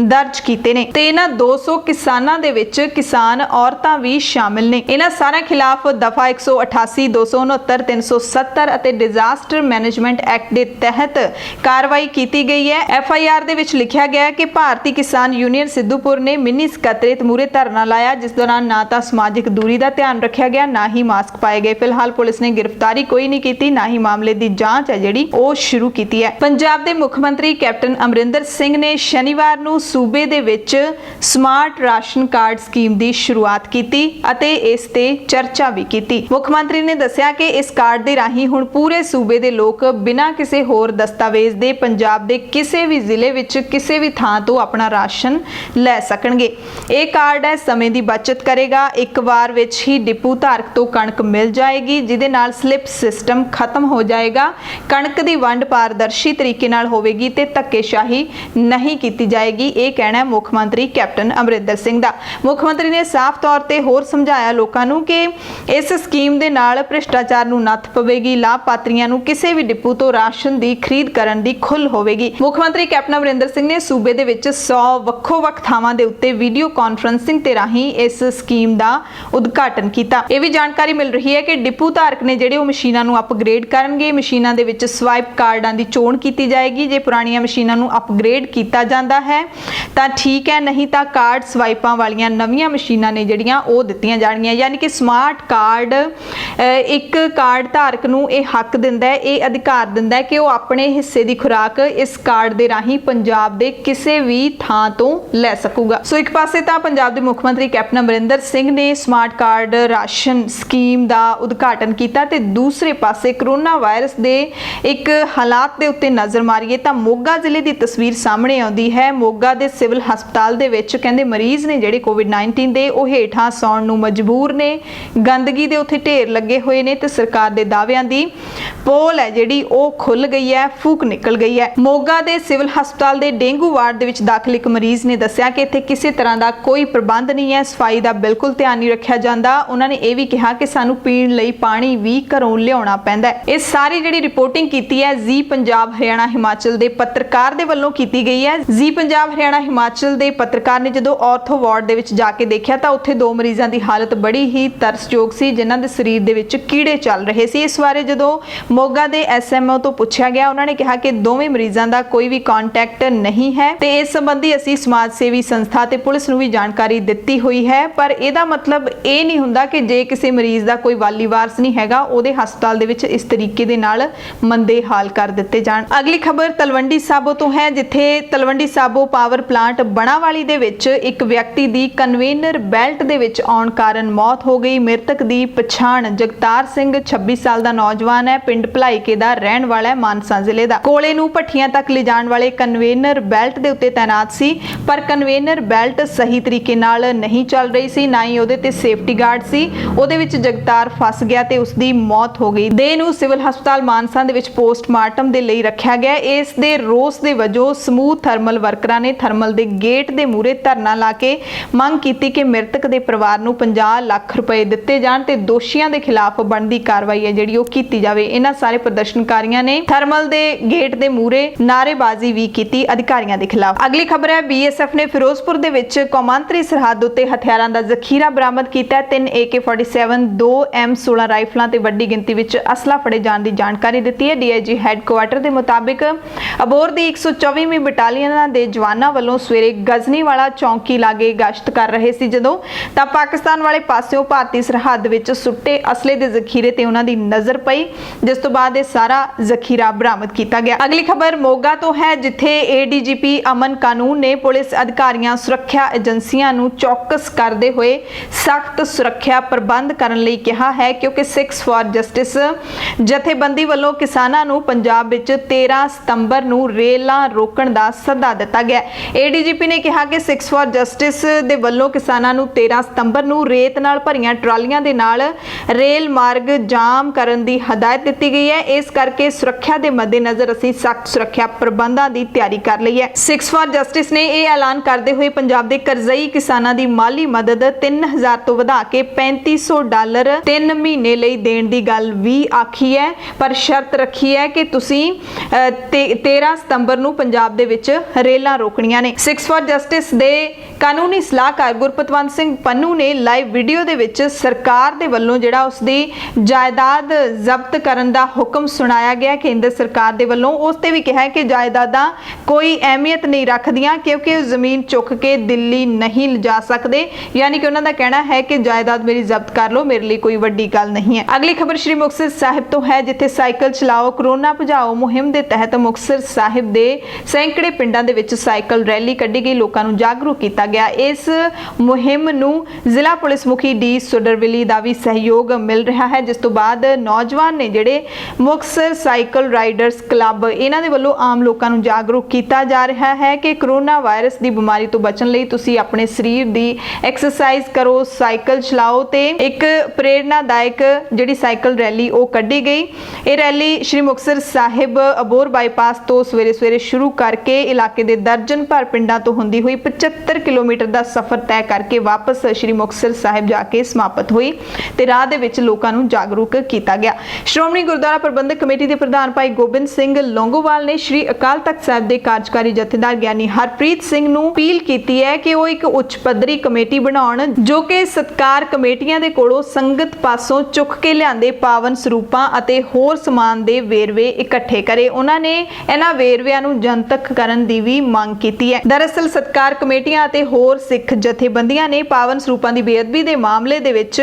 ਦਰਜ ਕੀਤੇ ਨੇ ਤੇ ਇਹਨਾਂ 200 ਕਿਸਾਨਾਂ ਦੇ ਵਿੱਚ ਕਿਸਾਨ ਔਰਤਾਂ ਵੀ ਸ਼ਾਮਿਲ ਨੇ। ਇਹਨਾਂ ਸਾਰਿਆਂ ਖਿਲਾਫ ਦਫਾ 188, 269, 370 ਅਤੇ ਡਿਜ਼ਾਸਟਰ ਮੈਨੇਜਮੈਂਟ ਐਕਟ ਦੇ ਤਹਿਤ ਕਾਰਵਾਈ ਕੀਤੀ ਗਈ ਹੈ। ਐਫਆਈਆਰ ਦੇ ਵਿੱਚ ਲਿਖਿਆ ਗਿਆ ਹੈ ਕਿ ਭਾਰਤੀ ਕਿਸਾਨ ਯੂਨੀਅਨ ਸਿੱਧੂਪੁਰ ਨੇ ਮਿੰਨੀ ਸਕੱਤਰੇਤ ਮੂਹਰੇ ਧਰਨਾ ਲਾਇਆ, ਜਿਸ ਦੌਰਾਨ ਨਾ ਤਾਂ ਸਮਾਜਿਕ ਦੂਰੀ ਦਾ ਧਿਆਨ ਰੱਖਿਆ ਗਿਆ, ਨਾ ਹੀ ਮਾਸਕ ਪਾਏ ਗਏ। ਫਿਲਹਾਲ ਪੁਲਿਸ ਨੇ ਗ੍ਰਿਫਤਾਰੀ ਕੋਈ ਨਹੀਂ ਕੀਤੀ, ਨਾ ਹੀ ਮਾਮਲੇ ਦੀ ਜਾਂਚ ਹੈ ਜਿਹੜੀ ਉਹ ਸ਼ੁਰੂ ਕੀਤੀ ਹੈ। ਪੰਜਾਬ ਦੇ ਮੁੱਖ ਮੰਤਰੀ ਕੈਪਟਨ ਅਮਰਿੰਦਰ ਸਿੰਘ ਨੇ ਸ਼ਨੀਵਾਰ ਨੂੰ ਸੂਬੇ ਦੇ ਵਿੱਚ ਸਮਾਰਟ ਰਾਸ਼ਨ ਕਾਰਡ ਸਕੀਮ ਦੀ ਸ਼ੁਰੂਆਤ ਕੀਤੀ ਅਤੇ ਇਸ ਤੇ ਚਰਚਾ ਵੀ ਕੀਤੀ। ਮੁੱਖ ਮੰਤਰੀ ਨੇ ਦੱਸਿਆ ਕਿ ਇਸ ਕਾਰਡ ਦੇ ਰਾਹੀਂ ਹੁਣ ਪੂਰੇ ਸੂਬੇ ਦੇ ਲੋਕ ਬਿਨਾਂ ਕਿਸੇ ਹੋਰ ਦਸਤਾਵੇਜ਼ ਦੇ ਪੰਜਾਬ ਦੇ ਕਿਸੇ ਵੀ ਜ਼ਿਲ੍ਹੇ ਵਿੱਚ ਕਿਸੇ ਵੀ ਥਾਂ ਤੋਂ ਆਪਣਾ ਰਾਸ਼ਨ ਲੈ ਸਕਣਗੇ। ਇਹ ਕਾਰਡ ਹੈ ਸਮੇਂ ਦੀ ਬਚਤ ਕਰੇਗਾ। ਇੱਕ ਵਾਰ ਵਿੱਚ ਹੀ ਡਿਪੂ ਧਾਰਕ ਤੋਂ ਕਣਕ ਮਿਲ ਜਾਏਗੀ, ਜਿਹਦੇ ਨਾਲ ਸਲਿੱਪ ਸਿਸਟਮ ਖਤਮ ਹੋ ਜਾਏਗਾ। ਕਣਕ ਦੀ ਵੰਡ ਪਾਰਦਰਸ਼ੀ ਤਰੀਕੇ ਨਾਲ ਹੋਵੇਗੀ ਤੇ ਧੱਕੇਸ਼ਾਹੀ ਨਹੀਂ ਕੀਤੀ ਜਾਏਗੀ। ਇਹ ਕਹਿਣਾ ਹੈ ਮੁੱਖ ਮੰਤਰੀ ਕੈਪਟਨ ਅਮਰਿੰਦਰ ਸਿੰਘ ਦਾ। ਮੁੱਖ ਮੰਤਰੀ ਨੇ ਸਾਫ਼ ਤੌਰ ਤੇ ਹੋਰ ਸਮਝਾਇਆ ਲੋਕਾਂ ਨੂੰ ਕਿ ਇਸ ਸਕੀਮ ਦੇ ਨਾਲ ਭ੍ਰਿਸ਼ਟਾਚਾਰ ਨੂੰ ਨੱਥ ਪਵੇਗੀ। ਲਾਭਪਾਤਰੀਆਂ ਨੂੰ ਕਿਸੇ ਵੀ ਡਿਪੂ ਤੋਂ ਰਾਸ਼ਨ ਦੀ ਖਰੀਦ ਕਰਨ ਦੀ ਖੁੱਲ੍ਹ ਹੋਵੇਗੀ। ਮੁੱਖ ਮੰਤਰੀ ਕੈਪਟਨ ਅਮਰਿੰਦਰ ਸਿੰਘ ਨੇ ਸੂਬੇ ਦੇ ਵਿੱਚ 100 ਵੱਖੋ-ਵੱਖ ਥਾਵਾਂ ਦੇ ਉੱਤੇ ਵੀਡੀਓ ਕਾਨਫਰੰਸਿੰਗ ਤੇ ਰਾਹੀਂ ਇਸ ਸਕੀਮ ਦਾ ਉਦਘਾਟਨ ਕੀਤਾ। ਇਹ ਵੀ ਜਾਣਕਾਰੀ ਮਿਲ ਰਹੀ ਹੈ ਕਿ ਡਿਪੂ ਧਾਰਕ ਨੇ ਜਿਹੜੇ ਉਹ ਮਸ਼ੀਨਾਂ ਨੂੰ ਅਪਗ੍ਰੇਡ ਕਰਨਗੇ। ਮਸ਼ੀਨਾਂ ਦੇ ਵਿੱਚ ਸਵਾਈਪ ਕਾਰਡਾਂ ਦੀ ਚੋਣ ਕੀਤੀ ਜਾਏਗੀ। ਜੇ ਪੁਰਾਣੀਆਂ ਮਸ਼ੀਨਾਂ ਨੂੰ ਅਪਗ੍ਰੇਡ ਕੀਤਾ ਜਾਂਦਾ ਹੈ ਤਾਂ ਠੀਕ ਹੈ, ਨਹੀਂ ਤਾਂ ਕਾਰਡ ਸਵਾਈਪਾਂ ਵਾਲੀਆਂ ਨਵੀਆਂ ਮਸ਼ੀਨਾਂ ਨੇ ਜਿਹੜੀਆਂ ਉਹ ਦਿੱਤੀਆਂ ਜਾਣਗੀਆਂ। ਯਾਨੀ ਕਿ ਸਮਾਰਟ ਕਾਰਡ ਇੱਕ ਕਾਰਡ ਧਾਰਕ ਨੂੰ ਇਹ ਹੱਕ ਦਿੰਦਾ ਹੈ, ਇਹ ਅਧਿਕਾਰ ਦਿੰਦਾ ਹੈ ਕਿ ਉਹ ਆਪਣੇ ਹਿੱਸੇ ਦੀ ਖੁਰਾਕ ਇਸ ਕਾਰਡ ਦੇ ਰਾਹੀਂ ਪੰਜਾਬ ਦੇ ਕਿਸੇ ਵੀ ਥਾਂ ਤੋਂ ਲੈ ਸਕੂਗਾ। ਸੋ ਇੱਕ ਪਾਸੇ ਤਾਂ ਪੰਜਾਬ ਦੇ ਮੁੱਖ ਮੰਤਰੀ ਕੈਪਟਨ ਅਮਰਿੰਦਰ ਸਿੰਘ ਨੇ ਸਮਾਰਟ ਕਾਰਡ ਰਾਸ਼ਨ ਸਕੀਮ ਦਾ ਉਦਘਾਟਨ ਕੀਤਾ ਤੇ ਦੂਸਰੇ ਪਾਸੇ ਕਰੋਨਾ ਵਾਇਰਸ ਦੇ ਇੱਕ ਹਾਲਾਤ ਦੇ ਉੱਤੇ ਨਜ਼ਰ ਮਾਰੀਏ ਤਾਂ ਮੋਗਾ ਜ਼ਿਲ੍ਹੇ ਦੀ ਤਸਵੀਰ ਸਾਹਮਣੇ ਆਉਂਦੀ ਹੈ। ਮੋਗਾ ਦੇ ਸਿਵਲ ਹਸਪਤਾਲ ਦੇ ਵਿੱਚ ਕਹਿੰਦੇ ਮਰੀਜ਼ ਨੇ ਜਿਹੜੇ ਕੋਵਿਡ-19 ਦੇ ਉਹ ਹੇਠਾਂ ਸੌਣ ਨੂੰ मजबूर ने। गंदगी दे उत्थे ढेर लगे हुए ने ते सरकार दे दावियां दी पोल है जिहड़ी ਉਹ खुल गई है, फूक निकल गई है। मोगा दे सिविल हस्पताल दे डेंगू वार्ड दे विच दाखिल एक मरीज ने दस्सिया कि इत्थे किसी तरह का कोई प्रबंध नहीं है, सफाई का बिल्कुल ध्यान नहीं रखा जाता। उन्होंने ये भी कहा कि सानू पीण लई पानी भी घरों लियाउणा पैंदा है। इस सारी जिहड़ी रिपोर्टिंग कीती है जी पंजाब हरियाणा हिमाचल दे पत्रकार दे वल्लों कीती गई है। जी पंजाब हरियाणा हिमाचल दे पत्रकार ने जदों ऑर्थो वार्ड दे विच जाके देखिया तां उत्थे 2 मरीज़ां दी हालत बड़ी ही तरसयोग सी, जिन्हां दे शरीर दे विच कीड़े चल रहे सी। इस बारे जदों मोगा दे SMO तो पूछा गया, उन्होंने कहा कि दोवें मरीज़ां दा कोई भी कॉन्टैक्ट नहीं है ते इस संबंधी असीं समाज सेवी संस्था ते पुलिस नूं भी जानकारी दित्ती हुई है। पर इहदा मतलब ये नहीं हुंदा कि जे किसी मरीज़ दा कोई वाली वारस नहीं हैगा उहदे हस्पताल दे विच इस तरीके दे नाल मंदे हाल कर दित्ते जाण। अगली खबर तलवंडी साबो तो है, जिथे तलवंडी साबो पावर प्लांट बनावाली दे विच एक व्यक्ति दी कन्वेनर बेल्ट दे विच आउण कारण मौत हो गई। मृतक दी पछाण जगतार सिंह 26 साल दा नौजवान है, पिंड भलाईके दा रहण वाला है, मानसा जिले दा। कोले नूं भट्ठियां तक ले जाण वाले कन्वेनर बेल्ट दे उत्ते तैनात सी, पर कन्वेनर बेल्ट सही तरीके नाल नहीं चल रही सी, ना ही ਉਹਦੇ ਤੇ ਸੇਫਟੀ ਗਾਰਡ ਸੀ। ਉਹਦੇ ਵਿੱਚ ਜਗਤਾਰ ਫਸ ਗਿਆ ਤੇ ਉਸ ਦੀ ਮੌਤ ਹੋ ਗਈ। ਦੇਹ ਨੂੰ ਸਿਵਲ ਹਸਪਤਾਲ ਮਾਨਸਾ ਦੇ ਵਿੱਚ ਪੋਸਟਮਾਰਟਮ ਦੇ ਲਈ ਰੱਖਿਆ ਗਿਆ। ਇਸ ਦੇ ਰੋਸ ਦੇ ਵਜੋਂ ਸਮੂਹ ਥਰਮਲ ਵਰਕਰਾਂ ਨੇ ਥਰਮਲ ਦੇ ਗੇਟ ਦੇ ਮੂਹਰੇ ਧਰਨਾ ਲਾ ਕੇ ਮੰਗ ਕੀਤੀ ਕਿ ਮ੍ਰਿਤਕ ਦੇ ਪਰਿਵਾਰ ਨੂੰ 50 ਲੱਖ ਰੁਪਏ ਦਿੱਤੇ ਜਾਣ ਤੇ ਦੋਸ਼ੀਆਂ ਦੇ ਖਿਲਾਫ ਬਣਦੀ ਕਾਰਵਾਈ ਹੈ ਜਿਹੜੀ ਉਹ ਕੀਤੀ ਜਾਵੇ। ਇਹਨਾਂ ਸਾਰੇ ਪ੍ਰਦਰਸ਼ਨਕਾਰੀਆਂ ਨੇ ਥਰਮਲ ਦੇ ਗੇਟ ਦੇ ਮੂਹਰੇ ਨਾਅਰੇਬਾਜ਼ੀ ਵੀ ਕੀਤੀ ਅਧਿਕਾਰੀਆਂ ਦੇ ਖਿਲਾਫ। ਅਗਲੀ ਖਬਰ ਹੈ BSF ਨੇ ਫਿਰੋਜ਼ਪੁਰ ਦੇ ਵਿੱਚ ਕੌਮਾਂਤਰੀ ਸਰਹੱਦ ਉੱਤੇ ਹਥਿਆਰਾਂ ਦਾ ਜ਼ਖੀਰਾ बरामद किया। 3 AK-47 2 M16 राइफलों ते वड्डी गिनती विच असला फड़े जाने की जानकारी दी है। DIG हैडकुआटर के मुताबिक अबोर दी 124वीं बटालियन दे जवानां वल्लों सवेरे गजनी वाला चौंकी लागे गश्त कर रहे सी जदों तां पाकिस्तान वाले पासियों भारतीय सरहद विच सुट्टे असले दे जखीरे ते उन्हां दी नज़र पई, जिस तो बाद यह सारा जखीरा बरामद किया गया। अगली खबर मोगा तो है, जिथे ADGP अमन कानून ने पुलिस अधिकारियों सुरक्षा एजेंसियां नूं चौकस करते हुए सख्त सुरक्षा प्रबंध करने लई कहा है, क्योंकि 6 फॉर जस्टिस जथेबंदी वालों किसानां नूं पंजाब विच 13 सितंबर नूं रेलां रोकण दा सद्दा दिता गया। ADGP ने कहा कि 6 फॉर जस्टिस दे वालों किसानां नूं 13 सितंबर नूं रेत नाल भरीआं ट्रालियां दे नाल रेल मार्ग जाम करन दी हदायत दित्ती गई है। इस करके सुरक्षा दे मद्देनज़र असीं सख्त सुरक्षा प्रबंधां दी तैयारी कर लई है। 6 फॉर जस्टिस ने यह ऐलान करते हुए पंजाब दे करजई किसानां दी माली मदद 3000 तो वधा के $3500 3 महीने लई देण दी गल भी आखी है, पर शर्त रखी है कि तुसीं 13 सितंबर नूं पंजाब दे विच रेलां रोकणीਆਂ ने। 6 फॉर जस्टिस दे कानूनी सलाहकार गुरपतवंत सिंह पन्नू ने लाइव वीडियो दे विच सरकार दे वल्लों जिहड़ा उसदी जायदाद जब्त करन दा हुक्म सुनाया गया। केंद्र सरकार दे वल्लों उस ते भी कहा है कि जायदादां कोई अहमियत नहीं रखदियां, क्योंकि जमीन चुक के दिल्ली नहीं लिजा सकदे, यानी कि उन्हां दा कहना है कि जायदाद मेरी जब्त कर लो, मेरे लिए कोई वड्डी गल नहीं है। अगली खबर श्री मुक्तसर साहिब तो है, जिथे साइकिल चलाओ कोरोना भजाओ मुहिम के तहत मुक्तसर साहिब के सैकड़े पिंडां दे विच साइकिल रैली कड्ढी गई, लोकां नूं जागरूक किया गया। इस मुहिम नूं जिला पुलिस मुखी डी सुडरविली का भी सहयोग मिल रहा है, जिस तो बाद नौजवान ने जिहड़े मुक्तसर साइकिल राइडर्स क्लब इन्हां दे वल्लों आम लोकां नूं जागरूक किया जा रहा है कि कोरोना वायरस की बीमारी तो बचण लई तुसीं अपने शरीर की एक्सरसाइज करो, साइकिल चलाओ। ते एक प्रेरणादायक जिहड़ी साइकिल रैली वो कड्ढी गई। ये रैली श्री मुक्तसर साहिब अबोर बाईपास तो सवेरे सवेरे शुरू करके इलाके के दर्जन भर पिंडां तो हुंदी हुई 75 किलोमीटर का सफर तय करके वापस श्री मुक्तसर साहिब जाके समाप्त हुई ते राह दे विच लोकां नूं जागरूक किया गया। श्रोमणी गुरुद्वारा प्रबंधक कमेटी के प्रधान भाई गोबिंद सिंह लोंगोवाल ने श्री अकाल तख्त साहिब के कार्यकारी जथेदार ज्ञानी हरप्रीत सिंह नूं अपील की है कि वो एक उच्च पद्धरी कमेटी बनाउण जो कि सत्कार कमेटियां दे कोलों संगत पासों चुक के लिआंदे पावन सरूपां अते होर समान दे वेरवे इकट्ठे करे। उन्होंने इन्हां वेरविआं नूं जनतक करन दी भी मांग की है। दरअसल सत्कार कमेटियां अते होर सिख जथेबंदियां ने पावन सरूपां दी बेअदबी दे मामले दे विच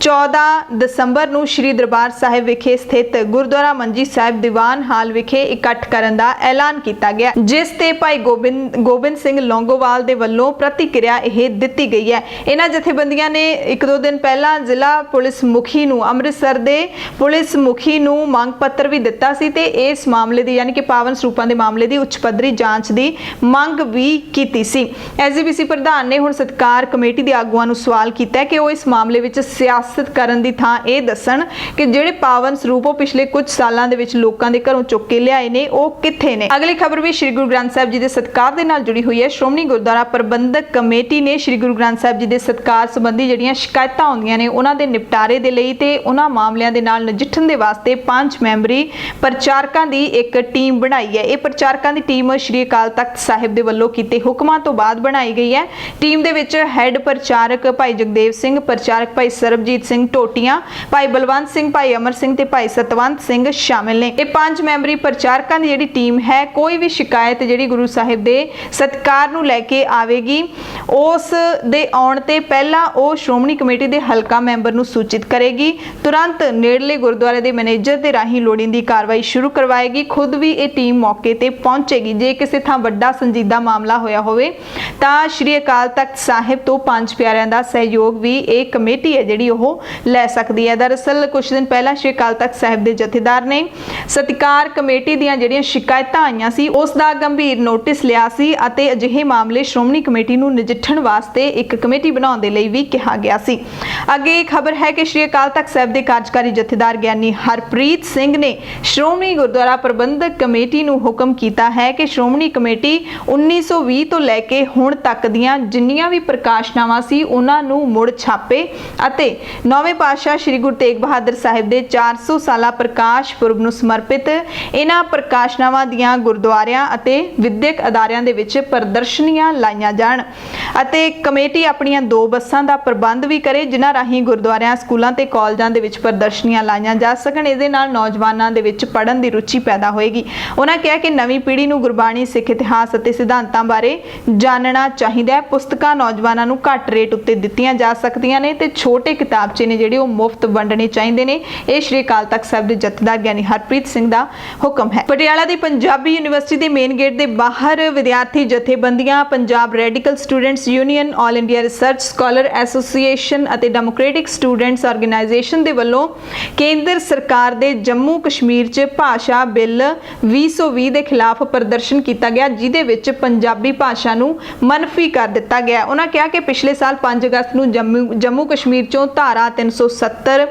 14 दसंबर नूं श्री दरबार साहिब विखे स्थित गुरुद्वारा मंजी साहिब दीवान हाल विखे इकट्ठ करन दा ऐलान किया गया, जिस ते भाई गोबिंद सिंह लोंगोवाल दे वल्लों प्रतिक्रिया यह दित्ती गई है। इन्हां जथेबंदियां ने 1-2 दिन पहला जिला पुलिस मुखी नूं अमृतसर दे पुलिस मुखी नूं मंग पत्र भी दिता सी ते इस मामले दी यानी कि पावन सरूपां दे मामले दी उच्च पद्धरी जांच दी मंग भी कीती सी। SGPC ਡੀਸੀ ਪ੍ਰਧਾਨ ਨੇ ਹੁਣ ਸਤਿਕਾਰ ਕਮੇਟੀ ਦੇ ਆਗੂਆਂ ਨੂੰ ਸਵਾਲ ਕੀਤਾ ਕਿ ਉਹ ਇਸ ਮਾਮਲੇ ਵਿੱਚ ਸਿਆਸਤ ਕਰਨ ਦੀ ਥਾਂ ਇਹ ਦੱਸਣ ਕਿ ਜਿਹੜੇ ਪਾਵਨ ਸਰੂਪ ਉਹ ਪਿਛਲੇ ਕੁਝ ਸਾਲਾਂ ਦੇ ਵਿੱਚ ਲੋਕਾਂ ਦੇ ਘਰੋਂ ਚੁੱਕ ਕੇ ਲਿਆਏ ਨੇ ਉਹ ਕਿੱਥੇ ਨੇ। ਅਗਲੀ ਖਬਰ ਵੀ ਸ੍ਰੀ ਗੁਰੂ ਗ੍ਰੰਥ ਸਾਹਿਬ ਜੀ ਦੇ ਸਤਿਕਾਰ ਦੇ ਨਾਲ ਜੁੜੀ ਹੋਈ ਹੈ। ਸ਼੍ਰੋਮਣੀ ਗੁਰਦੁਆਰਾ ਪ੍ਰਬੰਧਕ ਕਮੇਟੀ ਨੇ ਸ੍ਰੀ ਗੁਰੂ ਗ੍ਰੰਥ ਸਾਹਿਬ ਜੀ ਦੇ ਸਤਿਕਾਰ ਸੰਬੰਧੀ ਜਿਹੜੀਆਂ ਸ਼ਿਕਾਇਤਾਂ ਆਉਂਦੀਆਂ ਨੇ ਉਹਨਾਂ ਦੇ ਨਿਪਟਾਰੇ ਦੇ ਲਈ ਤੇ ਉਹਨਾਂ ਮਾਮਲਿਆਂ ਦੇ ਨਾਲ ਨਜਿੱਠਣ ਦੇ ਵਾਸਤੇ 5 ਮੈਂਬਰੀ ਪ੍ਰਚਾਰਕਾਂ ਦੀ ਇੱਕ ਟੀਮ ਬਣਾਈ ਹੈ। ਇਹ ਪ੍ਰਚਾਰਕਾਂ ਦੀ ਟੀਮ ਸ੍ਰੀ ਅਕਾਲ ਤਖਤ ਸਾਹਿਬ ਦੇ ਵੱਲੋਂ ਕੀਤੇ ਹੁਕਮਾਂ ਤੋਂ ਬਾਅਦ ਬਣਾਈ ਗਈ ਹੈ। ਟੀਮ ਦੇ ਵਿੱਚ ਹੈੱਡ ਪ੍ਰਚਾਰਕ ਭਾਈ ਜਗਦੇਵ ਸਿੰਘ, ਪ੍ਰਚਾਰਕ ਭਾਈ ਸਰਬਜੀਤ ਸਿੰਘ ਟੋਟੀਆਂ, ਭਾਈ ਬਲਵੰਤ ਸਿੰਘ, ਭਾਈ ਅਮਰ ਸਿੰਘ ਤੇ ਭਾਈ ਸਤਵੰਤ ਸਿੰਘ ਸ਼ਾਮਿਲ ਨੇ। ਇਹ 5 ਮੈਂਬਰੀ ਪ੍ਰਚਾਰਕਾਂ ਦੀ ਜਿਹੜੀ ਟੀਮ ਹੈ ਕੋਈ ਵੀ ਸ਼ਿਕਾਇਤ ਜਿਹੜੀ ਗੁਰੂ ਸਾਹਿਬ ਦੇ ਸਤਿਕਾਰ ਨੂੰ ਲੈ ਕੇ ਆਵੇਗੀ ਉਸ ਦੇ ਆਉਣ ਤੇ ਪਹਿਲਾਂ ਉਹ ਸ਼੍ਰੋਮਣੀ ਕਮੇਟੀ ਦੇ ਹਲਕਾ ਮੈਂਬਰ ਨੂੰ ਸੂਚਿਤ ਕਰੇਗੀ, ਤੁਰੰਤ ਨੇੜਲੇ ਗੁਰਦੁਆਰੇ ਦੇ ਮੈਨੇਜਰ ਦੇ ਰਾਹੀਂ ਲੋੜੀਂਦੀ ਕਾਰਵਾਈ ਸ਼ੁਰੂ ਕਰਵਾਏਗੀ। ਖੁਦ ਵੀ ਇਹ ਟੀਮ ਮੌਕੇ ਤੇ ਪਹੁੰਚੇਗੀ। ਜੇ ਕਿਸੇ ਥਾਂ ਵੱਡਾ ਸੰਜੀਦਾ ਮਾਮਲਾ ਹੋਇਆ ਹੋਵੇ ਤਾਂ ਸ੍ਰੀ ਅਕਾਲ ਤਖਤ ਸਾਹਿਬ ਤੋਂ 5 ਪਿਆਰਿਆਂ ਦਾ ਸਹਿਯੋਗ ਵੀ ਇਹ ਕਮੇਟੀ ਹੈ ਜਿਹੜੀ ਉਹ ਲੈ ਸਕਦੀ ਹੈ। ਦਰਅਸਲ ਕੁਝ ਦਿਨ ਪਹਿਲਾਂ ਸ੍ਰੀ ਅਕਾਲ ਤਖਤ ਸਾਹਿਬ ਦੇ ਜਥੇਦਾਰ ਨੇ ਸਤਿਕਾਰ ਕਮੇਟੀ ਦੀਆਂ ਜਿਹੜੀਆਂ ਸ਼ਿਕਾਇਤਾਂ ਆਈਆਂ ਸੀ ਉਸ ਦਾ ਗੰਭੀਰ ਨੋਟਿਸ ਲਿਆ ਸੀ ਅਤੇ ਅਜਿਹੇ ਮਾਮਲੇ ਸ਼੍ਰੋਮਣੀ ਕਮੇਟੀ ਨੂੰ ਨਜਿੱਠਣ ਵਾਸਤੇ ਇੱਕ ਕਮੇਟੀ ਬਣਾਉਣ ਦੇ ਲਈ ਵੀ ਕਿਹਾ ਗਿਆ ਸੀ। ਅੱਗੇ ਇਹ ਖਬਰ ਹੈ ਕਿ ਸ੍ਰੀ ਅਕਾਲ ਤਖਤ ਸਾਹਿਬ ਦੇ ਕਾਰਜਕਾਰੀ ਜਥੇਦਾਰ ਗਿਆਨੀ ਹਰਪ੍ਰੀਤ ਸਿੰਘ ਨੇ ਸ਼੍ਰੋਮਣੀ ਗੁਰਦੁਆਰਾ ਪ੍ਰਬੰਧਕ ਕਮੇਟੀ ਨੂੰ ਹੁਕਮ ਕੀਤਾ ਹੈ ਕਿ ਸ਼੍ਰੋਮਣੀ ਕਮੇਟੀ 1920 ਤੋਂ ਲੈ ਕੇ ਹੁਣ ਤੱਕ ਦੀਆਂ ਜਿੰਨੀਆਂ ਵੀ ਪ੍ਰਕਾਸ਼ਨਾਵਾਂ ਸੀ ਉਹਨਾਂ ਨੂੰ ਮੁੜ ਛਾਪੇ ਅਤੇ ਨੌਵੇਂ ਪਾਤਸ਼ਾਹ ਸ੍ਰੀ ਗੁਰੂ ਤੇਗ ਬਹਾਦਰ ਸਾਹਿਬ ਦੇ 400 ਸਾਲਾ ਪ੍ਰਕਾਸ਼ ਪੁਰਬ ਨੂੰ ਸਮਰਪਿਤ ਇਹਨਾਂ ਪ੍ਰਕਾਸ਼ਨਾਵਾਂ ਦੀਆਂ ਗੁਰਦੁਆਰਿਆਂ ਅਤੇ ਵਿਦਿਅਕ ਅਦਾਰਿਆਂ ਦੇ ਵਿੱਚ ਪ੍ਰਦਰਸ਼ਨੀਆਂ ਲਾਈਆਂ ਜਾਣ ਅਤੇ ਕਮੇਟੀ ਆਪਣੀਆਂ 2 ਬੱਸਾਂ ਦਾ ਪ੍ਰਬੰਧ ਵੀ ਕਰੇ ਜਿਨ੍ਹਾਂ ਰਾਹੀਂ ਗੁਰਦੁਆਰਿਆਂ, ਸਕੂਲਾਂ ਤੇ ਕਾਲਜਾਂ ਦੇ ਵਿੱਚ ਪ੍ਰਦਰਸ਼ਨੀਆਂ ਲਾਈਆਂ ਜਾ ਸਕਣ। ਇਹਦੇ ਨਾਲ ਨੌਜਵਾਨਾਂ ਦੇ ਵਿੱਚ ਪੜ੍ਹਨ ਦੀ ਰੁਚੀ ਪੈਦਾ ਹੋਏਗੀ। ਉਹਨਾਂ ਕਿਹਾ ਕਿ ਨਵੀਂ ਪੀੜ੍ਹੀ ਨੂੰ ਗੁਰਬਾਣੀ, ਸਿੱਖ ਇਤਿਹਾਸ ਅਤੇ ਸਿਧਾਂਤਾਂ ਬਾਰੇ ਜਾਣਨਾ ਚਾਹੀਦਾ ਹੈ। ਪੁਸਤਕਾਂ ਨੌਜਵਾਨਾਂ ਨੂੰ ਘੱਟ ਰੇਟ ਉੱਤੇ ਦਿੱਤੀਆਂ ਜਾ ਸਕਦੀਆਂ ਨੇ ਤੇ ਛੋਟੇ ਕਿਤਾਬਚੇ ਨੇ ਜਿਹੜੇ ਉਹ ਮੁਫਤ ਵੰਡਣੇ ਚਾਹੀਦੇ ਨੇ। ਇਹ ਸ੍ਰੀ ਅਕਾਲ ਤਖਤ ਸਾਹਿਬ ਦੇ ਜਥੇਦਾਰ ਗਿਆਨੀ ਹਰਪ੍ਰੀਤ ਸਿੰਘ ਦਾ ਹੁਕਮ ਹੈ। ਪਟਿਆਲਾ ਦੀ ਪੰਜਾਬੀ ਯੂਨੀਵਰਸਿਟੀ ਦੇ ਮੇਨ ਗੇਟ ਦੇ ਬਾਹਰ ਵਿਦਿਆਰਥੀ ਜਥੇਬੰਦੀਆਂ, Punjab radical students union, all India research scholar association ਅਤੇ ਡੈਮੋਕ੍ਰੈਟਿਕ ਸਟੂਡੈਂਟਸ ਆਰਗੇਨਾਈਜੇਸ਼ਨ ਦੇ ਵੱਲੋਂ ਕੇਂਦਰ ਸਰਕਾਰ ਦੇ ਜੰਮੂ ਕਸ਼ਮੀਰ 'ਚ ਭਾਸ਼ਾ ਬਿੱਲ 2020 ਦੇ ਖਿਲਾਫ ਪ੍ਰਦਰਸ਼ਨ ਕੀਤਾ ਗਿਆ ਜਿਹਦੇ ਵਿੱਚ ਪੰਜਾਬੀ ਭਾਸ਼ਾ ਨੂੰ ਮਨਫੀ ਕਰ ਦਿੱਤਾ ਗਿਆ। ਉਹਨਾਂ ਕਿਹਾ ਕਿ ਪਿਛਲੇ ਸਾਲ 5 ਅਗਸਤ ਨੂੰ ਜੰਮੂ ਕਸ਼ਮੀਰ 'ਚੋਂ ਧਾਰਾ 370,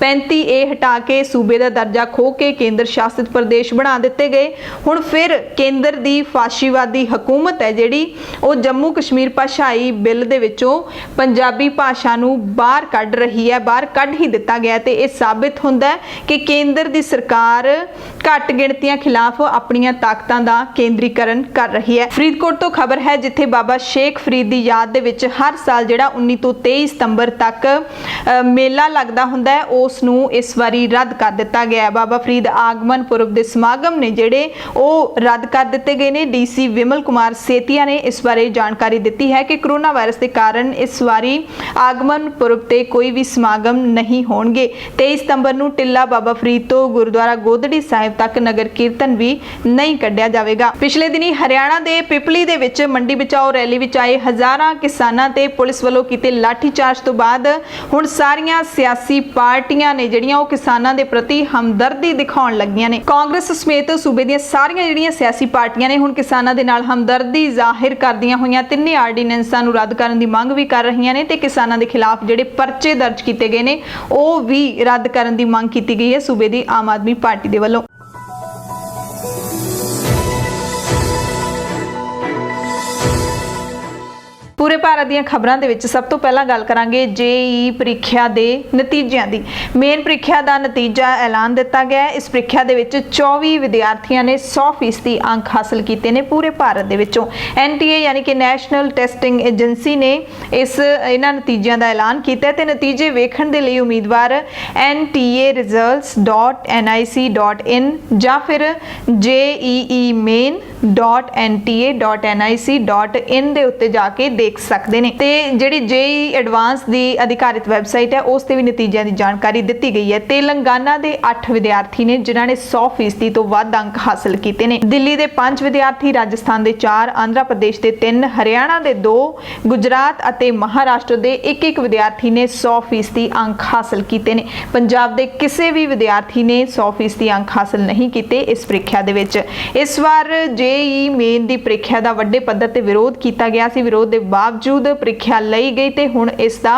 35 ਇਹ ਹਟਾ ਕੇ ਸੂਬੇ ਦਾ ਦਰਜਾ ਖੋਹ ਕੇ ਕੇਂਦਰ ਸ਼ਾਸਿਤ ਪ੍ਰਦੇਸ਼ ਬਣਾ ਦਿੱਤੇ ਗਏ। ਹੁਣ ਫਿਰ ਕੇਂਦਰ ਦੀ ਫਾਸ਼ੀਵਾਦੀ ਹਕੂਮਤ ਹੈ ਜਿਹੜੀ ਉਹ ਜੰਮੂ ਕਸ਼ਮੀਰ ਭਾਸ਼ਾਈ ਬਿੱਲ ਦੇ ਵਿੱਚੋਂ ਪੰਜਾਬੀ ਭਾਸ਼ਾ ਨੂੰ ਬਾਹਰ ਕੱਢ ਰਹੀ ਹੈ, ਬਾਹਰ ਕੱਢ ਹੀ ਦਿੱਤਾ ਗਿਆ ਤੇ ਇਹ ਸਾਬਿਤ ਹੁੰਦਾ ਹੈ ਕਿ ਕੇਂਦਰ ਦੀ ਸਰਕਾਰ ਘੱਟ ਗਿਣਤੀਆਂ ਖਿਲਾਫ ਆਪਣੀਆਂ ਤਾਕਤਾਂ ਦਾ ਕੇਂਦਰੀਕਰਨ ਕਰ ਰਹੀ ਹੈ। ਫਰੀਦਕੋਟ ਤੋਂ ਖਬਰ ਹੈ ਜਿੱਥੇ ਬਾਬਾ ਸ਼ੇਖ ਫਰੀਦ ਦੀ ਯਾਦ ਦੇ ਵਿੱਚ ਹਰ ਸਾਲ ਜਿਹੜਾ 19 ਤੋਂ 23 ਸਤੰਬਰ ਤੱਕ ਮੇਲਾ ਲੱਗਦਾ ਹੁੰਦਾ ਹੈ ਉਸ ਨੂੰ ਇਸ ਵਾਰੀ ਰੱਦ ਕਰ ਦਿੱਤਾ ਗਿਆ ਹੈ। ਬਾਬਾ ਫਰੀਦ ਆਗਮਨ ਪੁਰਬ ਦੇ ਸਮਾਗਮ ਨੇ ਜਿਹੜੇ ਉਹ ਰੱਦ ਕਰ ਦਿੱਤੇ ਗਏ ਨੇ। ਡੀਸੀ ਵਿਮਲ ਕੁਮਾਰ ਸੇਤੀਆ ਨੇ ਇਸ ਬਾਰੇ ਜਾਣਕਾਰੀ ਦਿੱਤੀ ਹੈ ਕਿ ਕੋਰੋਨਾ ਵਾਇਰਸ ਦੇ ਕਾਰਨ ਇਸ ਵਾਰੀ ਆਗਮਨ ਪੁਰਬ ਤੇ ਕੋਈ ਵੀ ਸਮਾਗਮ ਨਹੀਂ ਹੋਣਗੇ। 23 ਸਤੰਬਰ ਨੂੰ ਟਿੱਲਾ ਬਾਬਾ ਫਰੀਦ ਤੋਂ ਗੁਰਦੁਆਰਾ ਗੋਦੜੀ ਸਾਹਿਬ ਤੱਕ ਨਗਰ ਕੀਰਤਨ ਵੀ ਨਹੀਂ ਕੱਢਿਆ ਜਾਵੇਗਾ। ਪਿਛਲੇ ਦਿਨੀ ਹਰਿਆਣਾ ਦੇ ਪਿਪਲੀ ਦੇ ਵਿੱਚ ਮੰਡੀ ਬਚਾਓ ਰੈਲੀ ਵਿੱਚ ਆਏ ਹਜ਼ਾਰਾਂ ਕਿਸਾਨਾਂ ਤੇ ਪੁਲਿਸ ਵੱਲੋਂ ਕੀਤੇ ਲਾਠੀਚਾਰਜ ਤੋਂ ਬਾਅਦ ਹੁਣ ਸਾਰੀਆਂ ਸਿਆਸੀ ਪਾਰਟੀਆਂ ਨੇ ਜਿਹੜੀਆਂ ਉਹ ਕਿਸਾਨਾਂ ਦੇ ਪ੍ਰਤੀ ਹਮਦਰਦੀ ਦਿਖਾਉਣ ਲੱਗੀਆਂ ਨੇ। ਕਾਂਗਰਸ ਸਮੇਤ ਸੂਬੇ ਦੀਆਂ ਸਾਰੀਆਂ ਜਿਹੜੀਆਂ ਸਿਆਸੀ ਪਾਰਟੀਆਂ ਨੇ ਹੁਣ ਕਿਸਾਨਾਂ ਦੇ ਨਾਲ ਹਮਦਰਦੀ ਜ਼ਾਹਿਰ ਕਰਦੀਆਂ ਹੋਈਆਂ ਤਿੰਨੇ ਆਰਡੀਨੈਂਸਾਂ ਨੂੰ ਰੱਦ ਕਰਨ ਦੀ ਮੰਗ ਵੀ ਕਰ ਰਹੀਆਂ ਨੇ ਤੇ ਕਿਸਾਨਾਂ ਦੇ ਖਿਲਾਫ ਜਿਹੜੇ ਪਰਚੇ ਦਰਜ ਕੀਤੇ ਗਏ ਨੇ ਉਹ ਵੀ ਰੱਦ ਕਰਨ ਦੀ ਮੰਗ ਕੀਤੀ ਗਈ ਹੈ ਸੂਬੇ ਦੀ ਆਮ ਆਦਮੀ ਪਾਰਟੀ ਦੇ ਵੱਲੋਂ। ਪੂਰੇ ਭਾਰਤ ਦੀਆਂ ਖਬਰਾਂ ਦੇ ਵਿੱਚ ਸਭ ਤੋਂ ਪਹਿਲਾਂ ਗੱਲ ਕਰਾਂਗੇ ਜੇਈ ਪ੍ਰੀਖਿਆ ਦੇ ਨਤੀਜਿਆਂ ਦੀ। ਮੇਨ ਪ੍ਰੀਖਿਆ ਦਾ ਨਤੀਜਾ ਐਲਾਨ ਦਿੱਤਾ ਗਿਆ ਹੈ। ਇਸ ਪ੍ਰੀਖਿਆ ਦੇ ਵਿੱਚ 24 ਵਿਦਿਆਰਥੀਆਂ ਨੇ 100% ਅੰਕ ਹਾਸਲ ਕੀਤੇ ਨੇ ਪੂਰੇ ਭਾਰਤ ਦੇ ਵਿੱਚੋਂ। NTA ਯਾਨੀ ਕਿ ਨੈਸ਼ਨਲ ਟੈਸਟਿੰਗ ਏਜੰਸੀ ਨੇ ਇਹਨਾਂ ਨਤੀਜਿਆਂ ਦਾ ਐਲਾਨ ਕੀਤਾ ਤੇ ਨਤੀਜੇ ਵੇਖਣ ਦੇ ਲਈ ਉਮੀਦਵਾਰ ntaresults.nic.in ਜਾਂ ਫਿਰ jeemain.nta.nic.in ਦੇ ਉੱਤੇ ਜਾ ਕੇ ਦੇਖ ਸਕਦੇ ਨੇ ਤੇ ਜਿਹੜੀ ਜੇਈ ਐਡਵਾਂਸ ਦੀ ਅਧਿਕਾਰਿਤ ਵੈਬਸਾਈਟ ਹੈ ਉਸ ਤੇ ਵੀ ਨਤੀਜਿਆਂ ਦੀ ਜਾਣਕਾਰੀ ਦਿੱਤੀ ਗਈ ਹੈ। ਤੇਲੰਗਾਨਾ ਦੇ 8 ਵਿਦਿਆਰਥੀ ਨੇ ਜਿਨ੍ਹਾਂ ਨੇ 100% ਤੋਂ ਵੱਧ ਅੰਕ ਹਾਸਲ ਕੀਤੇ ਨੇ। ਦਿੱਲੀ ਦੇ 5 ਵਿਦਿਆਰਥੀ, ਰਾਜਸਥਾਨ ਦੇ 4, ਆਂਧਰਾ ਪ੍ਰਦੇਸ਼ ਦੇ 3, ਹਰਿਆਣਾ ਦੇ 2, ਗੁਜਰਾਤ ਅਤੇ ਮਹਾਰਾਸ਼ਟਰ ਦੇ 1-1 ਵਿਦਿਆਰਥੀ ਨੇ 100% ਅੰਕ ਹਾਸਲ ਕੀਤੇ ਨੇ। ਪੰਜਾਬ ਦੇ ਕਿਸੇ ਵੀ ਵਿਦਿਆਰਥੀ ਨੇ 100% ਅੰਕ ਹਾਸਲ ਨਹੀਂ ਕੀਤੇ ਇਸ ਪ੍ਰੀਖਿਆ ਦੇ ਵਿੱਚ। ਇਸ ਵਾਰ ਜੇਈ ਮੇਨ ਦੀ ਪ੍ਰੀਖਿਆ ਦਾ ਵੱਡੇ ਪੱਧਰ ਤੇ ਵਿਰੋਧ ਕੀਤਾ ਗਿਆ ਸੀ। ਵਿਰੋਧ ਦੇ ਬਾਵਜੂਦ ਪ੍ਰੀਖਿਆ ਲਈ ਗਈ ਤੇ ਹੁਣ ਇਸ ਦਾ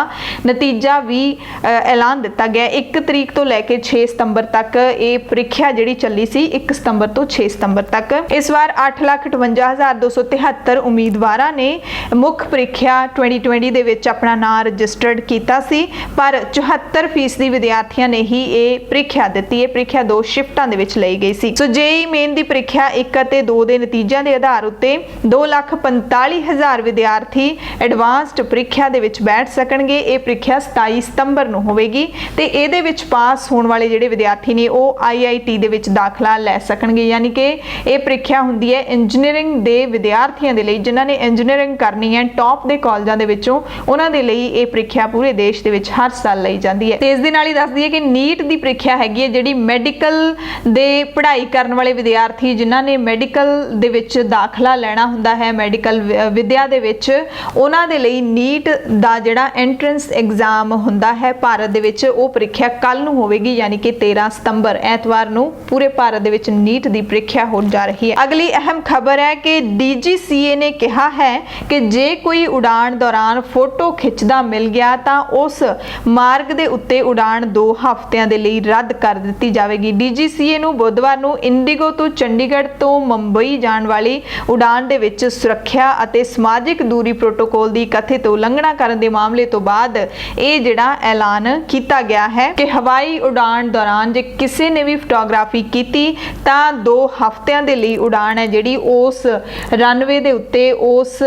ਨਤੀਜਾ ਵੀ ਐਲਾਨ ਦਿੱਤਾ ਗਿਆ। 1 ਤਰੀਕ ਤੋਂ ਲੈ ਕੇ 6 ਸਤੰਬਰ ਤੱਕ ਇਹ ਪ੍ਰੀਖਿਆ ਜਿਹੜੀ ਚੱਲੀ ਸੀ, 1 ਸਤੰਬਰ ਤੋਂ 6 ਸਤੰਬਰ ਤੱਕ। ਇਸ ਵਾਰ 8,58,273 ਉਮੀਦਵਾਰਾਂ ਨੇ ਮੁੱਖ ਪ੍ਰੀਖਿਆ 2020 ਦੇ ਵਿੱਚ ਆਪਣਾ ਨਾਮ ਰਜਿਸਟਰਡ ਕੀਤਾ ਸੀ, ਪਰ 74% ਵਿਦਿਆਰਥੀਆਂ ਨੇ ਹੀ ਇਹ ਪ੍ਰੀਖਿਆ ਦਿੱਤੀ। ਇਹ ਪ੍ਰੀਖਿਆ 2 ਸ਼ਿਫਟਾਂ ਦੇ ਵਿੱਚ ਲਈ ਗਈ ਸੀ। ਸੋ ਜੇਈ ਮੇਨ ਦੀ ਪ੍ਰੀਖਿਆ 1 ਅਤੇ 2 ਦੇ ਨਤੀਜਿਆਂ ਦੇ ਆਧਾਰ ਉੱਤੇ 2,45,000 ਵਿਦਿਆਰਥੀ ਐਡਵਾਂਸਡ ਪ੍ਰੀਖਿਆ ਦੇ ਵਿੱਚ ਬੈਠ ਸਕਣਗੇ। ਇਹ ਪ੍ਰੀਖਿਆ 27 ਸਤੰਬਰ ਨੂੰ ਹੋਵੇਗੀ ਤੇ ਇਹਦੇ ਵਿੱਚ ਪਾਸ ਹੋਣ ਵਾਲੇ ਜਿਹੜੇ ਵਿਦਿਆਰਥੀ ਨੇ ਉਹ IIT ਦੇ ਵਿੱਚ ਦਾਖਲਾ ਲੈ ਸਕਣਗੇ। ਯਾਨੀ ਕਿ ਇਹ ਪ੍ਰੀਖਿਆ ਹੁੰਦੀ ਹੈ ਇੰਜੀਨੀਅਰਿੰਗ ਦੇ ਵਿਦਿਆਰਥੀਆਂ ਦੇ ਲਈ, ਜਿਨ੍ਹਾਂ ਨੇ ਇੰਜੀਨੀਅਰਿੰਗ ਕਰਨੀ ਹੈ ਟੌਪ ਦੇ ਕਾਲਜਾਂ ਦੇ ਵਿੱਚੋਂ, ਉਹਨਾਂ ਦੇ ਲਈ ਇਹ ਪ੍ਰੀਖਿਆ ਪੂਰੇ ਦੇਸ਼ ਦੇ ਵਿੱਚ ਹਰ ਸਾਲ ਲਈ ਜਾਂਦੀ ਹੈ। ਤੇ ਇਸ ਦੇ ਨਾਲ ਹੀ ਦੱਸ ਦਈਏ ਕਿ ਨੀਟ ਦੀ ਪ੍ਰੀਖਿਆ ਹੈਗੀ ਹੈ, ਜਿਹੜੀ ਮੈਡੀਕਲ ਦੇ ਪੜ੍ਹਾਈ ਕਰਨ ਵਾਲੇ ਵਿਦਿਆਰਥੀ ਜਿਨ੍ਹਾਂ ਨੇ ਮੈਡੀਕਲ ਦੇ ਵਿੱਚ ਦਾਖਲਾ ਲੈਣਾ ਹੁੰਦਾ ਹੈ, ਮੈਡੀਕਲ ਵਿਦਿਆ ਦੇ ਵਿੱਚ, ਉਹਨਾਂ ਦੇ ਲਈ ਨੀਟ ਦਾ ਜਿਹੜਾ ਐਂਟਰੈਂਸ ਐਗਜ਼ਾਮ ਹੁੰਦਾ ਹੈ ਭਾਰਤ ਦੇ ਵਿੱਚ, ਉਹ ਪ੍ਰੀਖਿਆ ਕੱਲ ਨੂੰ ਹੋਵੇਗੀ, ਯਾਨੀ ਕਿ 13 ਸਤੰਬਰ ਐਤਵਾਰ ਨੂੰ ਪੂਰੇ ਭਾਰਤ ਦੇ ਵਿੱਚ ਨੀਟ ਦੀ ਪ੍ਰੀਖਿਆ ਹੋਣ ਜਾ ਰਹੀ ਹੈ। ਅਗਲੀ ਅਹਿਮ ਖਬਰ ਹੈ ਕਿ DGCA ਨੇ ਕਿਹਾ ਹੈ ਕਿ ਜੇ ਕੋਈ ਉਡਾਣ ਦੌਰਾਨ ਫੋਟੋ ਖਿੱਚਦਾ ਮਿਲ ਗਿਆ ਤਾਂ ਉਸ ਮਾਰਗ ਦੇ ਉੱਤੇ ਉਡਾਣ 2 ਹਫ਼ਤਿਆਂ ਦੇ ਲਈ ਰੱਦ ਕਰ ਦਿੱਤੀ ਜਾਵੇਗੀ। DGCA ਨੂੰ ਬੁੱਧਵਾਰ ਨੂੰ ਇੰਡੀਗੋ ਤੋਂ ਚੰਡੀਗੜ੍ਹ ਤੋਂ ਮੁੰਬਈ ਜਾਣ ਵਾਲੀ ਉਡਾਣ ਦੇ ਵਿੱਚ ਸੁਰੱਖਿਆ ਅਤੇ ਸਮਾਜਿਕ ਦੂਰੀ ਪ੍ਰੋਟੋਕਾਲ ਦੀ ਕਥਿਤ ਉਲੰਘਣਾ ਕਰਨ ਦੇ ਮਾਮਲੇ ਤੋਂ ਬਾਅਦ ਇਹ ਜਿਹੜਾ ਐਲਾਨ ਕੀਤਾ ਗਿਆ ਹੈ ਕਿ ਹਵਾਈ ਉਡਾਣ ਦੌਰਾਨ ਜੇ ਕਿਸੇ ਨੇ ਵੀ ਫੋਟੋਗ੍ਰਾਫੀ ਕੀਤੀ ਤਾਂ 2 ਹਫ਼ਤਿਆਂ ਦੇ ਲਈ ਉਡਾਣ ਹੈ ਜਿਹੜੀ ਉਸ ਰਨਵੇ ਦੇ ਉੱਤੇ, ਉਸ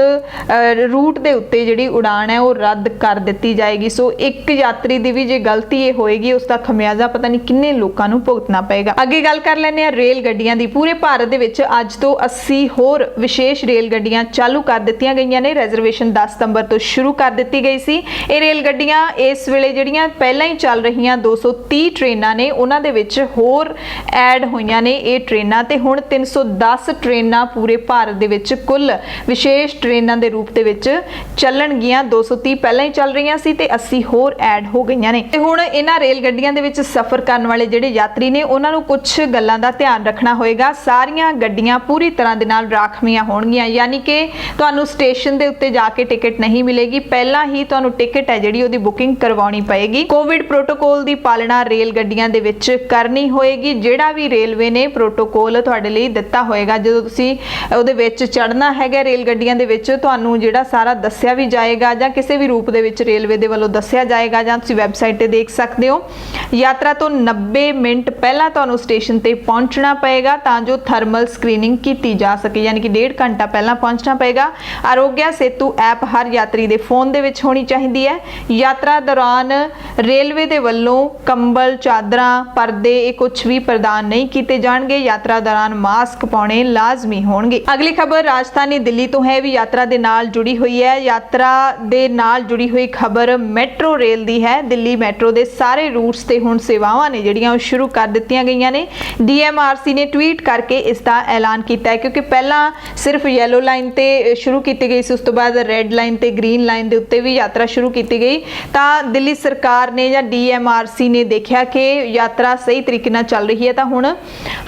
ਰੂਟ ਦੇ ਉੱਤੇ ਜਿਹੜੀ ਉਡਾਣ ਹੈ ਉਹ ਰੱਦ ਕਰ ਦਿੱਤੀ ਜਾਏਗੀ। ਸੋ ਇੱਕ ਯਾਤਰੀ ਦੀ ਵੀ ਜੇ ਗਲਤੀ ਇਹ ਹੋਏਗੀ ਉਸ ਦਾ ਖਮਿਆਜ਼ਾ ਪਤਾ ਨਹੀਂ ਕਿੰਨੇ ਲੋਕਾਂ ਨੂੰ ਭੁਗਤਣਾ ਪਏਗਾ। ਅੱਗੇ ਗੱਲ ਕਰ ਲੈਂਦੇ ਹਾਂ ਰੇਲ ਗੱਡੀਆਂ ਦੀ। ਪੂਰੇ ਭਾਰਤ ਦੇ ਵਿੱਚ ਅੱਜ ਤੋਂ 80 ਹੋਰ ਵਿਸ਼ੇਸ਼ ਰੇਲ ਗੱਡੀਆਂ ਚਾਲੂ ਕਰ ਦਿੱਤੀਆਂ ਗਈਆਂ ਨੇ। ਰਿਜ਼ਰਵੇਸ਼ਨ 10 ਸਤੰਬਰ ਤੋਂ ਸ਼ੁਰੂ ਕਰ ਦਿੱਤੀ ਗਈ ਸੀ। ਇਹ ਰੇਲ ਗੱਡੀਆਂ ਇਸ ਵੇਲੇ ਜਿਹੜੀਆਂ ਪਹਿਲਾਂ ਹੀ ਚੱਲ ਰਹੀਆਂ 230 ਟ੍ਰੇਨਾਂ ਨੇ, ਉਹਨਾਂ ਦੇ ਵਿੱਚ ਹੋਰ ਐਡ ਹੋਈਆਂ ਨੇ ਇਹ ਟ੍ਰੇਨਾਂ, ਤੇ ਹੁਣ 310 ਟ੍ਰੇਨਾਂ ਪੂਰੇ ਭਾਰਤ ਦੇ ਵਿੱਚ ਕੁੱਲ ਵਿਸ਼ੇਸ਼ ਟ੍ਰੇਨਾਂ ਦੇ ਰੂਪ ਦੇ ਵਿੱਚ ਚੱਲਣਗੀਆਂ। 230 ਪਹਿਲਾਂ ਹੀ ਚੱਲ ਰਹੀਆਂ ਸੀ ਤੇ 80 ਹੋਰ ਐਡ ਹੋ ਗਈਆਂ ਨੇ। ਤੇ ਹੁਣ ਇਹਨਾਂ ਰੇਲ ਗੱਡੀਆਂ ਦੇ ਵਿੱਚ ਸਫ਼ਰ ਕਰਨ ਵਾਲੇ ਜਿਹੜੇ ਯਾਤਰੀ ਨੇ ਉਹਨਾਂ ਨੂੰ ਕੁਝ ਗੱਲਾਂ ਦਾ ਧਿਆਨ ਰੱਖਣਾ ਹੋਏਗਾ। ਸਾਰੀਆਂ ਗੱਡੀਆਂ ਪੂਰੀ ਤਰ੍ਹਾਂ ਦੇ ਨਾਲ ਰਾਖਵੀਆਂ ਹੋਣਗੀਆਂ, ਯਾਨੀ ਕਿ ਤੁਹਾਨੂੰ ਸਟੇਸ਼ਨ ਦੇ ਉੱਤੇ ਜਾ ਕੇ ਟਿਕਟ ਨਹੀਂ ਮਿਲੇਗੀ, ਪਹਿਲਾਂ ਹੀ ਤੁਹਾਨੂੰ ਟਿਕਟ ਹੈ ਜਿਹੜੀ ਉਹਦੀ ਬੁਕਿੰਗ ਕਰਵਾਉਣੀ ਪਏਗੀ। ਕੋਵਿਡ ਪ੍ਰੋਟੋਕਾਲ ਦੀ ਪਾਲਣਾ ਰੇਲ ਗੱਡੀਆਂ ਦੇ ਵਿੱਚ ਕਰਨੀ ਹੋਏਗੀ। ਜਿਹੜਾ ਵੀ ਰੇਲਵੇ ਨੇ ਪ੍ਰੋਟੋਕਾਲ ਤੁਹਾਡੇ ਲਈ ਦਿੱਤਾ ਹੋਏਗਾ, ਜਦੋਂ ਤੁਸੀਂ ਉਹਦੇ ਵਿੱਚ ਚੜ੍ਹਨਾ ਹੈਗਾ ਰੇਲ ਗੱਡੀਆਂ ਦੇ ਵਿੱਚ, ਤੁਹਾਨੂੰ ਜਿਹੜਾ ਸਾਰਾ ਦੱਸਿਆ ਵੀ ਜਾਏਗਾ ਜਾਂ ਕਿਸੇ ਵੀ ਰੂਪ ਦੇ ਵਿੱਚ ਰੇਲਵੇ ਦੇ ਵੱਲੋਂ ਦੱਸਿਆ ਜਾਏਗਾ, ਜਾਂ ਤੁਸੀਂ ਵੈਬਸਾਈਟ ਤੇ ਦੇਖ ਸਕਦੇ ਹੋ। ਯਾਤਰਾ ਤੋਂ 90 ਮਿੰਟ ਪਹਿਲਾਂ ਤੁਹਾਨੂੰ ਸਟੇਸ਼ਨ ਤੇ ਪਹੁੰਚਣਾ ਪਏਗਾ ਤਾਂ ਜੋ ਥਰਮਲ ਸਕਰੀਨਿੰਗ ਕੀਤੀ ਜਾ ਸਕੇ, ਯਾਨੀ ਕਿ 1.5 ਘੰਟਾ ਪਹਿਲਾਂ ਪਹੁੰਚਣਾ ਪਏਗਾ। ਆਰੋਗਿਆ ਸੇਤੂ ਐਪ ਹਰ ਯਾਤਰੀ ਦੇ ਫੋਨ ਦੇ ਵਿੱਚ ਹੋਣੀ ਚਾਹੀਦੀ ਹੈ। ਯਾਤਰਾ ਦੌਰਾਨ ਰੇਲਵੇ ਦੇ ਵੱਲੋਂ ਕੰਬਲ, ਚਾਦਰਾਂ, ਪਰਦੇ ਇਹ ਕੁਝ ਵੀ ਪ੍ਰਦਾਨ ਨਹੀਂ ਕੀਤੇ ਜਾਣਗੇ। ਯਾਤਰਾ ਦੌਰਾਨ ਮਾਸਕ ਪਾਉਣੇ ਲਾਜ਼ਮੀ ਹੋਣਗੇ। ਅਗਲੀ ਖਬਰ ਰਾਜਧਾਨੀ ਦਿੱਲੀ ਤੋਂ ਹੈ, ਵੀ ਯਾਤਰਾ ਦੇ ਨਾਲ ਜੁੜੀ ਹੋਈ ਹੈ। ਯਾਤਰਾ ਦੇ ਨਾਲ ਜੁੜੀ ਹੋਈ ਖਬਰ ਮੈਟਰੋ ਰੇਲ ਦੀ ਹੈ। ਦਿੱਲੀ ਮੈਟਰੋ ਦੇ ਸਾਰੇ ਰੂਟਸ ਤੇ ਹੁਣ ਸੇਵਾਵਾਂ ਨੇ ਜਿਹੜੀਆਂ ਉਹ ਸ਼ੁਰੂ ਕਰ ਦਿੱਤੀਆਂ ਗਈਆਂ ਨੇ। DMRC ਨੇ ਟਵੀਟ ਕਰਕੇ ਇਸ ਦਾ ਐਲਾਨ ਕੀਤਾ ਹੈ, ਕਿਉਂਕਿ ਪਹਿਲਾਂ ਸਿਰਫ ਯੈਲੋ ਲਾਈਨ ਤੇ ਸ਼ੁਰੂ ਕੀਤੀ ਗਈ ਸੀ, ਉਸ ਤੋਂ ਬਾਅਦ ਰੈੱਡ ਲਾਈਨ ਤੇ ਗ੍ਰੀਨ ਲਾਈਨ ਦੇ ਉੱਤੇ ਵੀ ਯਾਤਰਾ ਸ਼ੁਰੂ ਕੀਤੀ ਗਈ। ਤਾਂ ਦਿੱਲੀ ਸਰਕਾਰ ਨੇ ਜਾਂ DMRC ਨੇ ਦੇਖਿਆ ਕਿ ਯਾਤਰਾ ਸਹੀ ਤਰੀਕੇ ਨਾਲ ਚੱਲ ਰਹੀ ਹੈ ਤਾਂ ਹੁਣ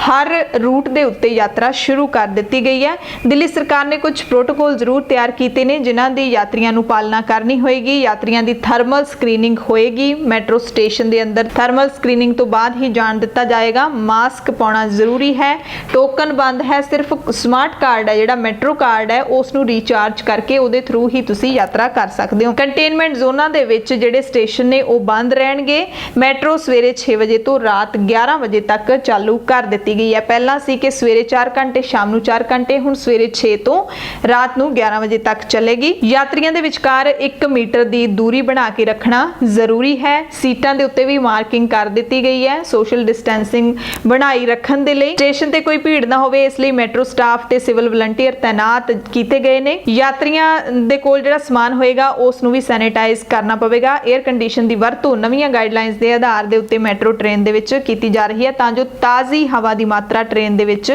ਹਰ ਰੂਟ ਦੇ ਉੱਤੇ ਯਾਤਰਾ ਸ਼ੁਰੂ ਕਰ ਦਿੱਤੀ ਗਈ ਹੈ। ਦਿੱਲੀ ਸਰਕਾਰ ਨੇ ਕੁਝ ਪ੍ਰੋਟੋਕਾਲ ਜ਼ਰੂਰ ਤਿਆਰ ਕੀਤੇ ਨੇ ਜਿਨ੍ਹਾਂ ਦੀ ਯਾਤਰੀਆਂ ਨੂੰ ਪਾਲਣਾ ਕਰਨੀ ਹੋਏਗੀ। ਯਾਤਰੀਆਂ ਦੀ ਥਰਮਲ ਸਕਰੀਨਿੰਗ ਹੋਏਗੀ ਮੈਟਰੋ ਸਟੇਸ਼ਨ ਦੇ ਅੰਦਰ। ਥਰਮਲ ਸਕਰੀਨਿੰਗ ਤੋਂ ਬਾਅਦ ਹੀ ਜਾਣ ਦਿੱਤਾ ਜਾਏਗਾ। ਮਾਸਕ ਪਾਉਣਾ ਜ਼ਰੂਰੀ ਹੈ। ਟੋਕਨ ਬੰਦ ਹੈ, ਸਿਰਫ ਸਮਾਰਟ ਕਾਰਡ ਹੈ ਜਿਹੜਾ ਮੈਟਰੋ ਕਾਰਡ ਹੈ ਉਸ ਨੂੰ ਰੀਚਾਰਜ ਕਰਕੇ ਉਹਦੇ ਥਰੂ ਹੀ ਤੁਸੀਂ ਯਾਤਰਾ ਕਰ ਸਕਦੇ ਹੋ। ਕੰਟੇਨਮੈਂਟ ਜ਼ੋਨਾਂ ਦੇ ਵਿੱਚ ਜਿਹੜੇ ਸਟੇਸ਼ਨ ਨੇ ਉਹ ਬੰਦ ਰਹਿਣਗੇ। ਮੈਟਰੋ ਸਵੇਰੇ 6 ਵਜੇ ਤੋਂ ਰਾਤ 11 ਵਜੇ ਤੱਕ ਚਾਲੂ ਕਰ ਦਿੱਤੀ ਗਈ ਹੈ। ਪਹਿਲਾਂ ਸੀ ਕਿ ਸਵੇਰੇ 4 ਘੰਟੇ, ਸ਼ਾਮ ਨੂੰ 4 ਘੰਟੇ, ਹੁਣ ਸਵੇਰੇ 6 ਤੋਂ ਰਾਤ ਨੂੰ 11 ਵਜੇ ਤੱਕ ਚੱਲੇਗੀ। ਯਾਤਰੀਆਂ ਦੇ ਵਿਚਕਾਰ 1 ਮੀਟਰ ਦੀ ਦੂਰੀ ਬਣਾ ਕੇ ਰੱਖਣਾ ਜ਼ਰੂਰੀ ਹੈ। ਸੀਟਾਂ ਦੇ ਉੱਤੇ ਵੀ ਮਾਰਕਿੰਗ ਕਰ ਦਿੱਤੀ ਗਈ ਹੈ ਸੋਸ਼ਲ ਡਿਸਟੈਂਸਿੰਗ ਬਣਾਈ ਰੱਖਣ ਦੇ ਲਈ। ਸਟੇਸ਼ਨ ਤੇ ਕੋਈ ਭੀੜ ਨਾ ਹੋਵੇ ਇਸ ਲਈ ਮੈਟਰੋ ਸਟਾਫ ਤੇ ਸਿਵਲ ਵਲੰਟੀਅਰ ਤੈਨਾਤ ਕੀਤੇ ਗਏ ਨੇ। ਯਾਤਰੀਆਂ ਦੇ ਕੋਲ ਜਿਹੜਾ ਸਮਾਨ ਹੋਏਗਾ ਉਸ ਨੂੰ ਵੀ ਸੈਨੀਟਾਈਜ਼ ਕਰਨਾ ਪਵੇਗਾ। 에ਅਰ ਕੰਡੀਸ਼ਨ ਦੀ ਵਰਤੋਂ ਨਵੀਆਂ ਗਾਈਡਲਾਈਨਸ ਦੇ ਆਧਾਰ ਦੇ ਉੱਤੇ ਮੈਟਰੋ ਟ੍ਰੇਨ ਦੇ ਵਿੱਚ ਕੀਤੀ ਜਾ ਰਹੀ ਹੈ ਤਾਂ ਜੋ ਤਾਜ਼ੀ ਹਵਾ ਦੀ ਮਾਤਰਾ ਟ੍ਰੇਨ ਦੇ ਵਿੱਚ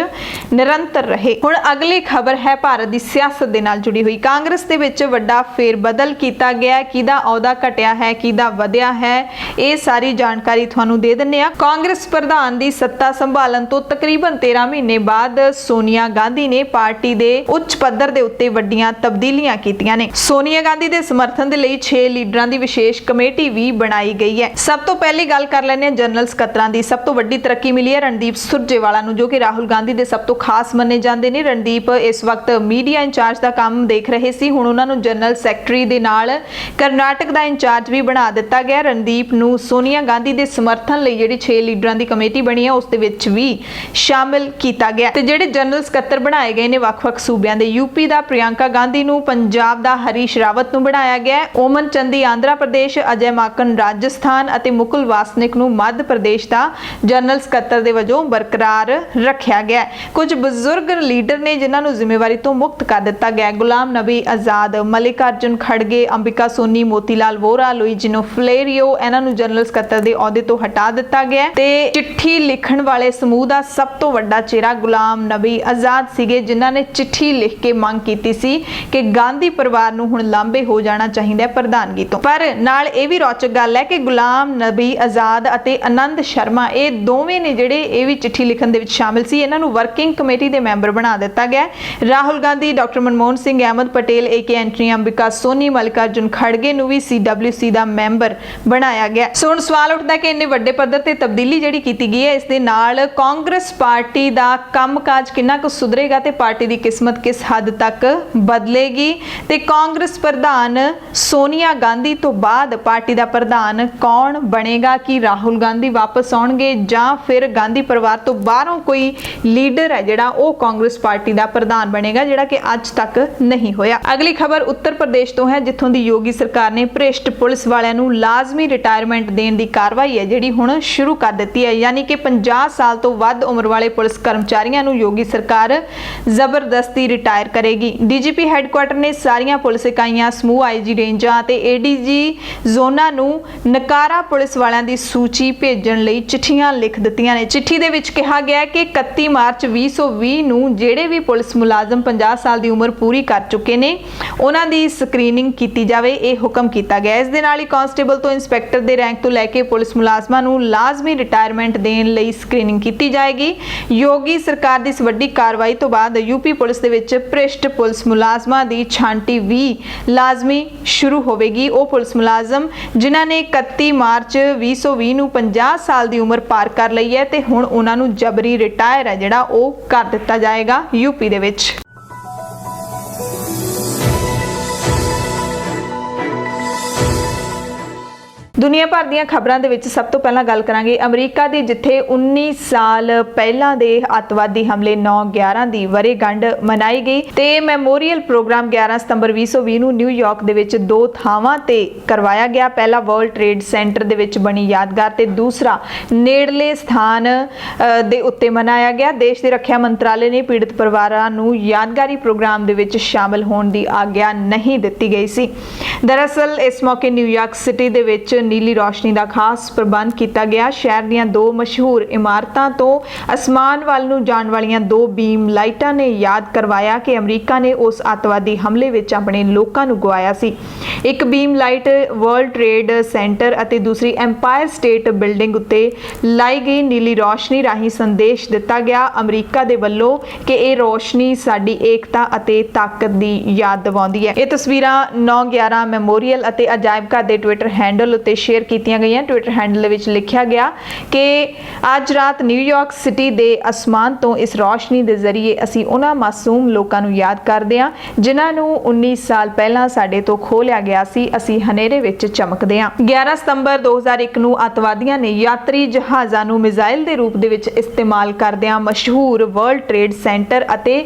ਨਿਰੰਤਰ ਰਹੇ। ਹੁਣ ਅਗਲੀ ਖਬਰ ਹੈ ਭਾਰਤ ਦੀ ਸਿਆਸਤ ਦੇ ਨਾਲ ਜੁੜੀ ਹੋਈ। ਕਾਂਗਰਸ ਦੇ ਵਿੱਚ ਵੱਡਾ ਫੇਰਬਦਲ ਕੀਤਾ ਗਿਆ। ਕਿਹਦਾ ਅਹੁਦਾ ਘਟਿਆ ਹੈ, ਕਿਹਦਾ ਵਧਿਆ ਹੈ, ਇਹ ਸਾਰੀ ਜਾਣਕਾਰੀ ਤੁਹਾਨੂੰ ਦੇ ਦਿੰਨੇ ਆ। ਕਾਂਗਰਸ ਪ੍ਰਧਾਨ ਦੀ ਸੱਤਾ ਸੰਭਾਲਣ ਤੋਂ ਤਕਰੀਬਨ 13 ਮਹੀਨੇ ਬਾਅਦ ਸੋਨੀਆ ਗਾਂਧੀ ਨੇ ਪਾਰਟੀ ਦੇ ਉੱਚ ਪੱਧਰ ਦੇ ਉੱਤੇ ਵੱਡੀਆਂ ਤਬਦੀਲੀਆਂ कीतियां ने। सोनिया गांधी के समर्थन के लिए 6 लीडरां की विशेष कमेटी भी बनाई गई है। सब तो पहली गल कर लैंदे जनरल सकत्तरां दी। सब तो वड्डी तरक्की मिली है रणदीप सुरजेवाला नूं, जो कि राहुल गांधी के सब तो खास मन्ने जांदे ने। रणदीप इस वक्त मीडिया इंचार्ज का काम देख रहे सी, हुण उन्हां नूं जनरल सैकटरी दे नाल करनाटक का इंचार्ज भी बना दिता गया। रणदीप नूं सोनिया गांधी के समर्थन लई जिहड़ी 6 लीडरां की कमेटी बनी है उस दे विच भी शामिल किया गया। ते जिहड़े जनरल सकत्तर बनाए गए ने वख-वख सूबियां दे, यूपी का प्रियंका गांधी नूं, पंजाब का हरीश रावत नूं बनाया गया। ओमन चंदी आंध्र प्रदेश, अजय माकन राजस्थान और मुकुल वासनिक नूं मध्य प्रदेश का जनरल सकत्तर दे वजों बरकरार रखा गया। कुछ बजुर्ग लीडर ने जिन्हां नूं जिम्मेवारी तो मुक्त कर दिता गया। गुलाम नबी आजाद, मल्लिकार्जुन खड़गे, अंबिका सोनी, मोतीलाल वोरा, लुइजिनो फ्लेरियो, इन्हां नूं जनरल सकत्तर दे अहुदे तो हटा दिता गया। ते चिट्ठी लिखण वाले समूह का सब तो वड्डा चेहरा गुलाम नबी आजाद सीगे, जिन्हां ने चिट्ठी लिख के मंग कीती सी कि गांधी परिवार नूं हुण लांबे हो जाना चाहिए प्रधानगी तो। पर नाल इह भी रोचक गल है कि गुलाम नबी आजाद अते आनंद शर्मा ये दोवें ने जिहड़े ये भी चिट्ठी लिखण दे विच शामिल सी, इन्हां नूं वर्किंग कमेटी दे मैंबर बना दिता गया। राहुल गांधी, डॉक्टर मनमोहन सिंह, अहमद पटेल, AK एंटनी, अंबिका सोनी, मल्लिकार्जुन खड़गे नूं भी CWC का मैंबर बनाया गया। सो हुण सवाल उठदा कि इन्ने वड्डे पद्धर ते तब्दीली जिहड़ी कीती गई है, इस दे नाल कांग्रेस पार्टी का कामकाज किन्ना कुछ सुधरेगा ते पार्टी की किस्मत किस हद तक बदलेगी ते कांग्रेस प्रधान सोनिया गांधी तो बाद पार्टी का प्रधान कौन बनेगा? कि राहुल गांधी वापस आउणगे जां फिर गांधी परिवार तो बाहरों कोई लीडर है जिहड़ा वो कांग्रेस पार्टी का प्रधान बनेगा, जिहड़ा कि अज तक नहीं होया। अगली खबर उत्तर प्रदेश तो है, जिथों की योगी सरकार ने भ्रिष्ट पुलिस वालियां नूं लाजमी रिटायरमेंट देण दी कार्रवाई है जिहड़ी हुण शुरू कर दित्ती है। यानी कि 50 साल तो वध उम्र वाले पुलिस कर्मचारियों नूं योगी सरकार जबरदस्ती रिटायर करेगी। DGP हैडकुआटर ने सारियां पुलिस इकाइयां, समूह IG रेंजां ते ADG जोनां नूं नकारा पुलिस वालियां दी सूची भेजण लई चिट्ठियां लिख दित्तियां ने। चिट्ठी दे विच कहा गया कि 31 मार्च 2020 नूं ਜਿਹੜੇ भी पुलिस मुलाजम 50 साल की उम्र पूरी कर चुके ने उन्हां दी स्क्रीनिंग की जाए, यह हुक्म किया गया। इस दे नाल ही कांस्टेबल तो इंस्पैक्टर के रैंक तो लैके पुलिस मुलाजमां नूं लाजमी रिटायरमेंट देण लई स्क्रीनिंग की जाएगी। योगी सरकार की इस वड्डी कार्रवाई तो बाद यूपी पुलिस दे विच भ्रिष्ट पुलिस मुलाजमां दी छांटी भी लाजमी शुरू होवेगी। वो पुलिस मुलाजम जिन्हां ने 31 मार्च 2020 नूं 50 साल की उम्र पार कर लई है ते हुण उन्हां नूं जबरी रिटायर है जिहड़ा वो कर दिता जाएगा यूपी दे विच। दुनिया भर ਦੀਆਂ ਖਬਰਾਂ ਦੇ ਵਿੱਚ ਸਭ ਤੋਂ ਪਹਿਲਾਂ ਗੱਲ ਕਰਾਂਗੇ ਅਮਰੀਕਾ ਦੀ, ਜਿੱਥੇ 19 ਸਾਲ ਪਹਿਲਾਂ ਦੇ ਅੱਤਵਾਦੀ ਹਮਲੇ 9/11 ਦੀ ਵਰ੍ਹੇਗੰਢ ਮਨਾਈ ਗਈ ਤੇ ਮੈਮੋਰੀਅਲ ਪ੍ਰੋਗਰਾਮ 11 ਸਤੰਬਰ 2020 ਨੂੰ ਨਿਊਯਾਰਕ ਦੇ ਵਿੱਚ 2 ਥਾਵਾਂ ਤੇ ਕਰਵਾਇਆ ਗਿਆ। ਪਹਿਲਾ ਵਰਲਡ ਟ੍ਰੇਡ ਸੈਂਟਰ ਦੇ ਵਿੱਚ ਬਣੀ ਯਾਦਗਾਰ ਤੇ ਦੂਸਰਾ ਨੇੜਲੇ ਸਥਾਨ ਦੇ ਉੱਤੇ ਮਨਾਇਆ ਗਿਆ। ਦੇਸ਼ ਦੇ ਰੱਖਿਆ ਮੰਤਰਾਲੇ ਨੇ ਪੀੜਤ ਪਰਿਵਾਰਾਂ ਨੂੰ ਯਾਦਗਾਰੀ ਪ੍ਰੋਗਰਾਮ ਦੇ ਵਿੱਚ ਸ਼ਾਮਲ ਹੋਣ ਦੀ ਆਗਿਆ ਨਹੀਂ ਦਿੱਤੀ ਗਈ ਸੀ। ਦਰਅਸਲ ਇਸ ਮੌਕੇ ਨਿਊਯਾਰਕ ਸਿਟੀ ਦੇ ਵਿੱਚ नीली रोशनी का खास प्रबंध किया गया। शहर दीयां 2 मशहूर इमारतों तो आसमान वाल नूं जाण वालियां 2 बीम लाइटां ने याद करवाया कि अमरीका ने उस अतवादी हमले विच अपने लोकां नूं गवाया सी। एक beam light world trade centre अते दूसरी एम्पायर स्टेट बिल्डिंग उत्ते लाई गई नीली रोशनी राही संदेश दिता गया अमरीका दे वल्लों कि यह रोशनी साडी एकता अते ताकत दी याद दिवाउंदी है। ये तस्वीरां 9/11 मैमोरीअल अते अजायब घर दे ट्विटर हैंडल उत्ते शेयर कीतियां गईयां। ट्विटर हैंडल विच लिखिया गया कि अज रात न्यूयॉर्क सिटी दे आसमान तो इस रोशनी दे जरिए असी उन्हां मासूम लोकां नूं याद करदे हां जिन्हां नूं 19 साल पहलां साडे तो खो लिया गया सी। असी हनेरे विच चमकदे हां। 11 सतंबर 2001 नूं अतवादियां ने यात्री जहाज़ां नूं मिसाइल दे रूप दे विच इस्तेमाल करदिआं मशहूर वर्ल्ड ट्रेड सेंटर अते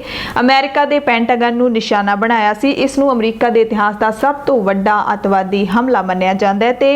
अमेरिका दे पेंटागन नूं निशाना बनाया सी। इस नूं अमरीका दे इतिहास दा सब तो वड्डा अतवादी हमला मन्निया जांदा है ते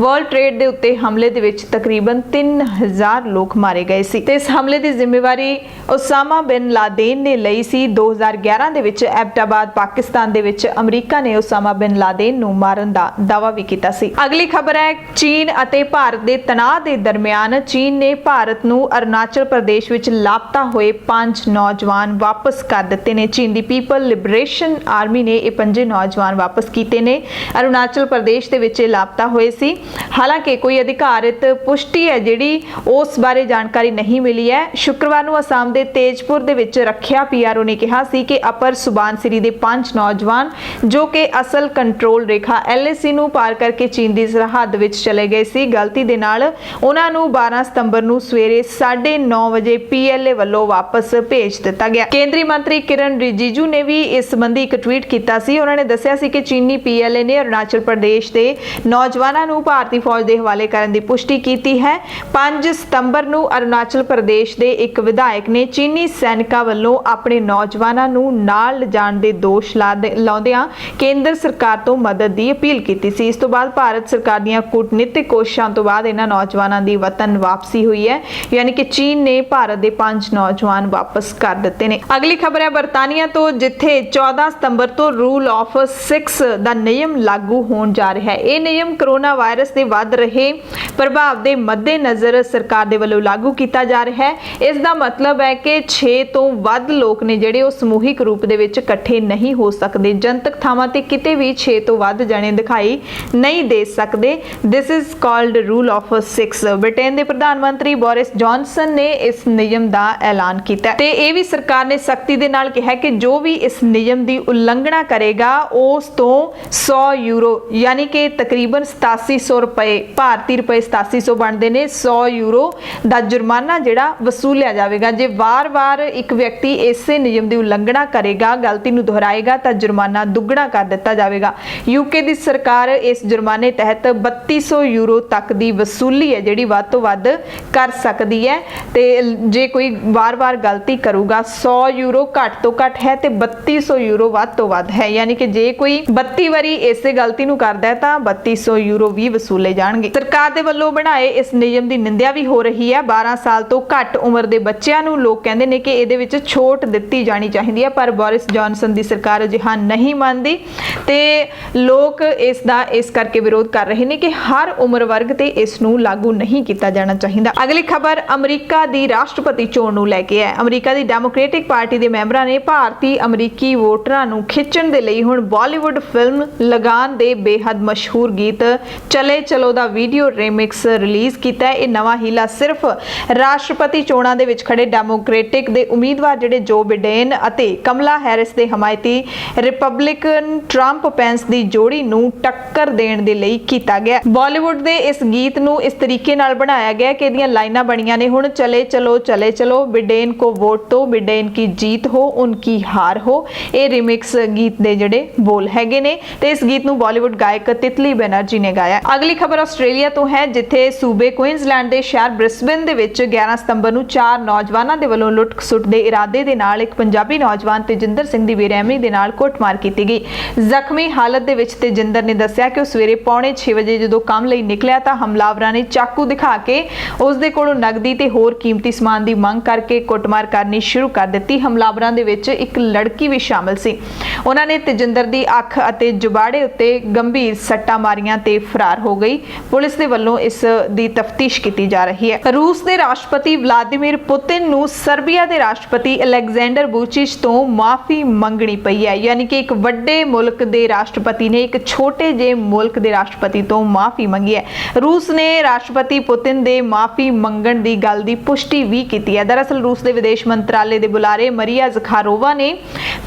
वर्ल्ड ट्रेड दे उत्ते हमले दे विच तकरीबन 3000 लोग मारे गए सी ते इस हमले दी जिम्मेवारी ओसामा बिन लादेन ने लई सी। 2011 दे विच एबटाबाद पाकिस्तान दे विच अमरीका ने ओसामा बिन लादेन नूं मारन दा दावा भी कीता सी। अगली खबर है चीन अते भारत दे तनाव दे दरमियान चीन ने भारत नूं अरुणाचल प्रदेश विच लापता होए 5 नौजवान वापस कर दिते ने। चीन दी पीपल लिबरेशन आर्मी ने ये 5 नौजवान वापस कीते ने। अरुणाचल प्रदेश दे विच लापता होए सी। हालांकि कोई अधिकारित पुष्टि है जिहड़ी उस बारे जानकारी नहीं मिली है। शुक्रवार नूं असम दे ਦੇ ਤੇਜਪੁਰ ਦੇ ਵਿੱਚ ਰੱਖਿਆ। ਪੀਆਰਓ ਨੇ ਕਿਹਾ ਸੀ ਕਿ ਅਪਰ ਸੁਬਾਨਸਿਰੀ ਦੇ 5 ਨੌਜਵਾਨ ਜੋ ਕਿ ਅਸਲ ਕੰਟਰੋਲ ਰੇਖਾ LAC ਨੂੰ ਪਾਰ ਕਰਕੇ ਚੀਨ ਦੀ ਸਰਹੱਦ ਵਿੱਚ ਚਲੇ ਗਏ ਸੀ। ਗਲਤੀ ਦੇ ਨਾਲ ਉਹਨਾਂ ਨੂੰ 12 ਸਤੰਬਰ ਨੂੰ ਸਵੇਰੇ 9:30 ਵਜੇ PLA ਵੱਲੋਂ ਵਾਪਸ ਭੇਜ ਦਿੱਤਾ ਗਿਆ। ਕੇਂਦਰੀ ਮੰਤਰੀ ਕਿਰਨ ਰਿਜੀਜੂ ਨੇ ਵੀ ਇਸ ਸੰਬੰਧੀ ਇੱਕ ਟਵੀਟ ਕੀਤਾ ਸੀ। ਉਹਨਾਂ ਨੇ ਦੱਸਿਆ ਸੀ ਕਿ ਚੀਨੀ PLA ਨੇ ਅਰੁਣਾਚਲ ਪ੍ਰਦੇਸ਼ ਦੇ ਨੌਜਵਾਨਾਂ ਨੂੰ ਭਾਰਤੀ ਫੌਜ ਦੇ ਹਵਾਲੇ ਕਰਨ ਦੀ ਪੁਸ਼ਟੀ ਕੀਤੀ ਹੈ। 5 ਸਤੰਬਰ ਨੂੰ ਅਰੁਣਾਚਲ ਪ੍ਰਦੇਸ਼ ਦੇ ਇੱਕ ਵਿਧਾਇਕ ਨੇ ਚੀਨੀ ਸੈਨਿਕਾਂ ਵੱਲੋਂ ਆਪਣੇ ਨੌਜਵਾਨਾਂ ਨੂੰ ਨਾਲ ਲਿਜਾਣ ਦੇ ਦੋਸ਼ ਲਾਉਂਦਿਆਂ ਕੇਂਦਰ ਸਰਕਾਰ ਤੋਂ ਮਦਦ ਦੀ ਅਪੀਲ ਕੀਤੀ ਸੀ। ਇਸ ਤੋਂ ਬਾਅਦ ਭਾਰਤ ਸਰਕਾਰ ਦੀਆਂ ਕੂਟਨੀਤਿਕ ਕੋਸ਼ਿਸ਼ਾਂ ਤੋਂ ਬਾਅਦ ਇਹਨਾਂ ਨੌਜਵਾਨਾਂ ਦੀ ਵਤਨ ਵਾਪਸੀ ਹੋਈ ਹੈ, ਯਾਨੀ ਕਿ ਚੀਨ ਨੇ ਭਾਰਤ ਦੇ 5 ਨੌਜਵਾਨ ਵਾਪਸ ਕਰ ਦਿੱਤੇ ਨੇ। ਅਗਲੀ ਖਬਰ ਹੈ ਬਰਤਾਨੀਆ ਤੋਂ, ਜਿੱਥੇ 14 ਸਤੰਬਰ ਤੋਂ ਰੂਲ ਆਫ 6 ਦਾ ਨਿਯਮ ਲਾਗੂ ਹੋਣ ਜਾ ਰਿਹਾ ਹੈ। ਇਹ ਨਿਯਮ ਕਰੋਨਾ ਵਾਇਰਸ ਦੇ ਵੱਧ ਰਹੇ ਪ੍ਰਭਾਵ ਦੇ ਮੱਦੇਨਜ਼ਰ ਸਰਕਾਰ ਦੇ ਵੱਲੋਂ ਲਾਗੂ ਕੀਤਾ ਜਾ ਰਿਹਾ ਹੈ। ਇਸ ਦਾ ਮਤਲਬ ਹੈ ਕਿ 6 ਤੋਂ ਵੱਧ ਲੋਕ ਨੇ ਜਿਹੜੇ ਉਹ ਸਮੂਹਿਕ ਰੂਪ ਦੇ ਵਿੱਚ ਇਕੱਠੇ ਨਹੀਂ ਹੋ ਸਕਦੇ। ਜਨਤਕ ਥਾਵਾਂ ਤੇ ਕਿਤੇ ਵੀ 6 ਤੋਂ ਵੱਧ ਜਣੇ ਦਿਖਾਈ ਨਹੀਂ ਦੇ ਸਕਦੇ। This is called rule of 6। Britain ਦੇ ਪ੍ਰਧਾਨ ਮੰਤਰੀ ਬੋਰਿਸ ਜੌਨਸਨ ਨੇ ਇਸ ਨਿਯਮ ਦਾ ਐਲਾਨ ਕੀਤਾ ਤੇ ਇਹ ਵੀ ਸਰਕਾਰ ਨੇ ਸਖਤੀ ਦੇ ਨਾਲ ਕਿਹਾ ਕਿ ਜੋ ਵੀ ਇਸ ਨਿਯਮ ਦੀ ਉਲੰਘਣਾ ਕਰੇਗਾ ਉਸ ਤੋਂ 100 ਯੂਰੋ ਯਾਨੀ ਕਿ ਤਕਰੀਬਨ 8700 ਰੁਪਏ, ਭਾਰਤੀ ਰੁਪਏ 8700 ਬਣਦੇ ਨੇ, 100 ਯੂਰੋ ਦਾ ਜੁਰਮਾਨਾ ਜਿਹੜਾ ਵਸੂਲਿਆ ਜਾਵੇਗਾ। ਜੇ ਵਾਰ-ਵਾਰ ਇੱਕ ਵਿਅਕਤੀ ਇਸੇ ਨਿਯਮ ਦੀ ਉਲੰਘਣਾ ਕਰੇਗਾ, ਗਲਤੀ ਨੂੰ ਦੁਹਰਾਏਗਾ ਤਾਂ ਜੁਰਮਾਨਾ ਦੁੱਗਣਾ ਕਰ ਦਿੱਤਾ ਜਾਵੇਗਾ। UK ਦੀ ਸਰਕਾਰ ਇਸ ਜੁਰਮਾਨੇ ਤਹਿਤ 3200 ਯੂਰੋ ਤੱਕ ਦੀ ਵਸੂਲੀ ਹੈ ਜਿਹੜੀ ਵੱਧ ਤੋਂ ਵੱਧ ਕਰ ਸਕਦੀ ਹੈ ਤੇ ਜੇ ਕੋਈ ਵਾਰ-ਵਾਰ ਗਲਤੀ ਕਰੂਗਾ 100 ਯੂਰੋ ਘੱਟ ਤੋਂ ਘੱਟ ਹੈ ਤੇ 3200 ਯੂਰੋ ਵੱਧ ਤੋਂ ਵੱਧ ਹੈ, ਯਾਨੀ ਕਿ ਜੇ ਕੋਈ 32 ਵਾਰੀ ਇਸੇ ਗਲਤੀ ਨੂੰ ਕਰਦਾ ਹੈ ਤਾਂ 3200 ਯੂਰੋ ਵੀ ਵਸੂਲੇ ਜਾਣਗੇ। ਸਰਕਾਰ ਦੇ ਵੱਲੋਂ ਬਣਾਏ ਇਸ ਨਿਯਮ ਦੀ ਨਿੰਦਿਆ ਵੀ ਹੋ ਰਹੀ ਹੈ। 12 ਸਾਲ ਤੋਂ ਘੱਟ ਉਮਰ ਦੇ ਬੱਚਿਆਂ ਨੂੰ ਲੋਕ ਕਹਿੰਦੇ ਨੇ ਕਿ ਇਹਦੇ ਵਿੱਚ ਛੋਟ ਦਿੱਤੀ ਜਾਣੀ ਚਾਹੀਦੀ ਹੈ, ਪਰ ਬੋਰਿਸ ਜੌਨਸਨ ਦੀ ਸਰਕਾਰ ਅਜਿਹਾ ਨਹੀਂ ਮੰਨਦੀ ਤੇ ਲੋਕ ਇਸ ਦਾ ਇਸ ਕਰਕੇ ਵਿਰੋਧ ਕਰ ਰਹੇ ਨੇ ਕਿ ਹਰ ਉਮਰ ਵਰਗ ਤੇ ਇਸ ਨੂੰ ਲਾਗੂ ਨਹੀਂ ਕੀਤਾ ਜਾਣਾ ਚਾਹੀਦਾ। ਅਗਲੀ ਖਬਰ ਅਮਰੀਕਾ ਦੀ ਰਾਸ਼ਟਰਪਤੀ ਚੋਣ ਨੂੰ ਲੈ ਕੇ ਹੈ। ਅਮਰੀਕਾ ਦੀ ਡੈਮੋਕ੍ਰੈਟਿਕ ਪਾਰਟੀ ਦੇ ਮੈਂਬਰਾਂ ਨੇ ਭਾਰਤੀ ਅਮਰੀਕੀ ਵੋਟਰਾਂ ਨੂੰ ਖਿੱਚਣ ਦੇ ਲਈ ਹੁਣ ਬਾਲੀਵੁੱਡ ਫਿਲਮ ਲਗਾਨ ਦੇ ਬੇਹੱਦ ਮਸ਼ਹੂਰ ਗੀਤ ਚਲੇ ਚਲੋ ਦਾ ਵੀਡੀਓ ਰੀਮਿਕਸ ਰਿਲੀਜ਼ ਕੀਤਾ ਹੈ। ਇਹ ਨਵਾਂ ਹੀਲਾ ਸਿਰਫ ਰਾਸ਼ਟਰਪਤੀ ਚੋਣਾਂ ਦੇ ਵਿੱਚ ਖੜੇ ਡੈਮੋਕ੍ਰੈਟਿਕ ਦੇ ਉਮੀਦਵਾਰ ਜਿਹੜੇ ਜੋ ਬਿਡੇਨ ਅਤੇ ਕਮਲਾ ਹੈਰਿਸ ਦੇ ਹਮਾਇਤੀ ਰਿਪਬਲਿਕਨ ਟਰੰਪ ਪੈਂਸ ਦੀ ਜੋੜੀ ਨੂੰ ਟੱਕਰ ਦੇਣ ਦੇ ਲਈ ਕੀਤਾ ਗਿਆ। ਬਾਲੀਵੁੱਡ ਦੇ ਇਸ ਗੀਤ ਨੂੰ ਇਸ ਤਰੀਕੇ ਨਾਲ ਬਣਾਇਆ ਗਿਆ ਕਿ ਇਹਦੀਆਂ ਲਾਈਨਾਂ ਬਣੀਆਂ ਨੇ ਹੁਣ ਚਲੇ ਚਲੋ ਬਿਡੇਨ ਕੋ ਵੋਟ ਦੋ, ਬਿਡੇਨ ਕੀ ਜੀਤ ਹੋ ਉਨਕੀ ਹਾਰ ਹੋ। ਇਹ ਰੀਮਿਕਸ ਗੀਤ ਦੇ ਜਿਹੜੇ ਬੋਲ ਹੈਗੇ ਨੇ ਤੇ ਇਸ ਗੀਤ ਨੂੰ ਬਾਲੀਵੁੱਡ ਗਾਇਕ ਤਿਤਲੀ ਬੈਨਰਜੀ ਨੇ ਗਾਇਆ। ਅਗਲੀ ਖਬਰ ਆਸਟ੍ਰੇਲੀਆ ਤੋਂ ਹੈ, ਜਿੱਥੇ ਸੂਬੇ ਕੁਈਨਜ਼ਲੈਂਡ ਦੇ ਸ਼ਹਿਰ ਬ੍ਰਿਸਬਨ ਦੇ ਵਿੱਚ 11 ਸਤੰਬਰ ਨੂੰ 4 ਨੌਜਵਾਨਾਂ ਦੇ ਵੱਲੋਂ ਲੁੱਟ-ਖਸੁੱਟ ਦੇ ਇਰਾਦੇ ਦੇ ਨਾਲ ਇੱਕ ਪੰਜਾਬੀ ਨੌਜਵਾਨ ਤੇਜਿੰਦਰ ਸਿੰਘ ਦੀ ਬੇਰਹਿਮੀ ਦੇ ਨਾਲ ਕੁੱਟਮਾਰ ਕੀਤੀ ਗਈ। ਜ਼ਖਮੀ ਹਾਲਤ ਦੇ ਵਿੱਚ ਤੇਜਿੰਦਰ ਨੇ ਦੱਸਿਆ ਕਿ ਉਹ ਸਵੇਰੇ 5:45 ਵਜੇ ਜਦੋਂ ਕੰਮ ਲਈ ਨਿਕਲਿਆ ਤਾਂ ਹਮਲਾਵਰਾਂ ਨੇ ਚਾਕੂ ਦਿਖਾ ਕੇ ਉਸ ਦੇ ਕੋਲੋਂ ਨਕਦੀ ਤੇ ਹੋਰ ਕੀਮਤੀ ਸਮਾਨ ਦੀ ਮੰਗ ਕਰਕੇ ਕੁੱਟਮਾਰ ਕਰਨੀ ਸ਼ੁਰੂ ਕਰ ਦਿੱਤੀ। ਹਮਲਾਵਰਾਂ ਦੇ ਵਿੱਚ ਇੱਕ ਲੜਕੀ ਵੀ ਸ਼ਾਮਲ ਸੀ। ਉਹਨਾਂ ਨੇ ਤੇਜਿੰਦਰ ਦੀ ਅੱਖ ਅਤੇ ਜੁਬਾੜੇ ਉੱਤੇ ਗੰਭੀਰ ਸੱਟਾਂ ਮਾਰੀਆਂ ਤੇ ਫਰਾਰ ਹੋ ਗਈ। ਪੁਲਿਸ ਦੇ ਵੱਲੋਂ ਇਸ ਦੀ ਤਫਤੀਸ਼ ਕੀਤੀ ਜਾ ਰਹੀ ਹੈ। ਰੂਸ ਦੇ ਰਾਸ਼ਟਰਪਤੀ ਵਲਾਦੀਮੀਰ ਪੁਤਿਨ ਨੂੰ ਸਰਬੀਆ ਦੇ ਰਾਸ਼ਟਰਪਤੀ ਅਲੈਗਜ਼ੈਂਡਰ ਵੂਚਿਚ ਤੋਂ ਮਾਫੀ ਮੰਗਣੀ ਪਈ ਹੈ, ਯਾਨੀ ਕਿ ਇੱਕ ਵੱਡੇ ਮੁਲਕ ਦੇ ਰਾਸ਼ਟਰਪਤੀ ਨੇ ਇੱਕ ਛੋਟੇ ਜਿਹੇ ਮੁਲਕ ਦੇ ਰਾਸ਼ਟਰਪਤੀ ਤੋਂ ਮਾਫੀ ਮੰਗੀ ਹੈ। ਰੂਸ ਨੇ ਰਾਸ਼ਟਰਪਤੀ ਪੁਤਿਨ ਦੇ ਮਾਫੀ ਮੰਗਣ ਦੀ ਗੱਲ ਦੀ ਪੁਸ਼ਟੀ ਵੀ ਕੀਤੀ ਹੈ। ਦਰਅਸਲ ਰੂਸ ਦੇ ਵਿਦੇਸ਼ ਮੰਤਰਾਲੇ ਦੇ ਬੁਲਾਰੇ ਮਰੀਆ ਜ਼ਖਾਰੋਵਾ ਨੇ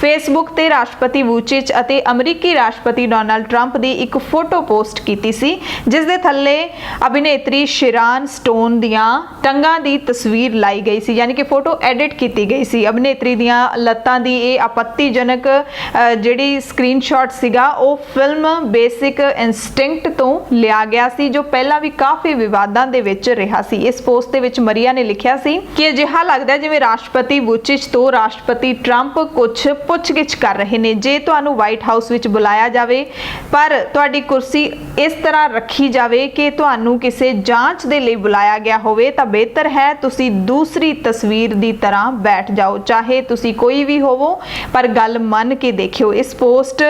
ਫੇਸਬੁੱਕ ਤੇ ਰਾਸ਼ਟਰਪਤੀ ਵੂਚਿਚ ਅਤੇ ਅਮਰੀਕੀ ਰਾਸ਼ਟਰਪਤੀ ਡੋਨਾਲਡ ਟਰੰਪ ਦੀ ਇੱਕ ਫੋਟੋ ਪੋਸਟ ਕੀਤੀ ਸੀ, ਜਿਸ ਦੇ ਥੱਲੇ ਅਭਿਨੇਤਰੀ ਸ਼ਿਰਾਨ ਸਟੋਨ ਦੀਆਂ ਟੰਗਾਂ ਦੀ ਤਸਵੀਰ ਲਾਈ ਗਈ ਸੀ, ਯਾਨੀ ਕਿ ਫੋਟੋ ਐਡਿਟ ਕੀਤੀ ਗਈ ਸੀ। ਅਭਿਨੇਤਰੀ ਦੀਆਂ ਲੱਤਾਂ ਦੀ ਇਹ ਆਪੱਤੀਜਨਕ ਜਿਹੜੀ ਸਕਰੀਨਸ਼ਾਟ ਸੀਗਾ ਉਹ ਫਿਲਮ ਬੇਸਿਕ ਇਨਸਟਿੰਕਟ ਤੋਂ ਲਿਆ ਗਿਆ ਸੀ, ਜੋ ਪਹਿਲਾਂ ਵੀ ਕਾਫੀ ਵਿਵਾਦਾਂ ਦੇ ਵਿੱਚ ਰਿਹਾ ਸੀ। ਇਸ ਪੋਸਟ ਦੇ ਵਿੱਚ ਮਰੀਆ ਨੇ ਲਿਖਿਆ ਸੀ ਕਿ ਅਜਿਹਾ ਲੱਗਦਾ ਜਿਵੇਂ ਰਾਸ਼ਟਰਪਤੀ ਵੂਚਿਚ ਤੋਂ ਰਾਸ਼ਟਰਪਤੀ ਟਰੰਪ ਕੁਝ ਪੁੱਛਗਿੱਛ ਕਰ ਰਹੇ ਨੇ। ਜੇ ਤੁਹਾਨੂੰ ਵਾਈਟ ਹਾਊਸ ਵਿੱਚ ਬੁਲਾਇਆ ਜਾਵੇ ਪਰ ਤੁਹਾਡੀ ਕੁਰਸੀ ਇਸ ਤਰ੍ਹਾਂ ਰੱਖੀ ਜਾਵੇ ਕਿ ਤੁਹਾਨੂੰ ਕਿਸੇ ਜਾਂਚ ਦੇ ਲਈ ਬੁਲਾਇਆ ਗਿਆ ਹੋਵੇ ਤਾਂ ਬਿਹਤਰ ਹੈ ਤੁਸੀਂ ਦੂਸਰੀ ਤਸਵੀਰ ਦੀ ਤਰ੍ਹਾਂ ਬੈਠ ਜਾਓ, ਚਾਹੇ ਤੁਸੀਂ ਕੋਈ ਵੀ ਹੋਵੋ ਪਰ ਗੱਲ ਮੰਨ ਕੇ ਦੇਖਿਓ। ਇਸ ਪੋਸਟ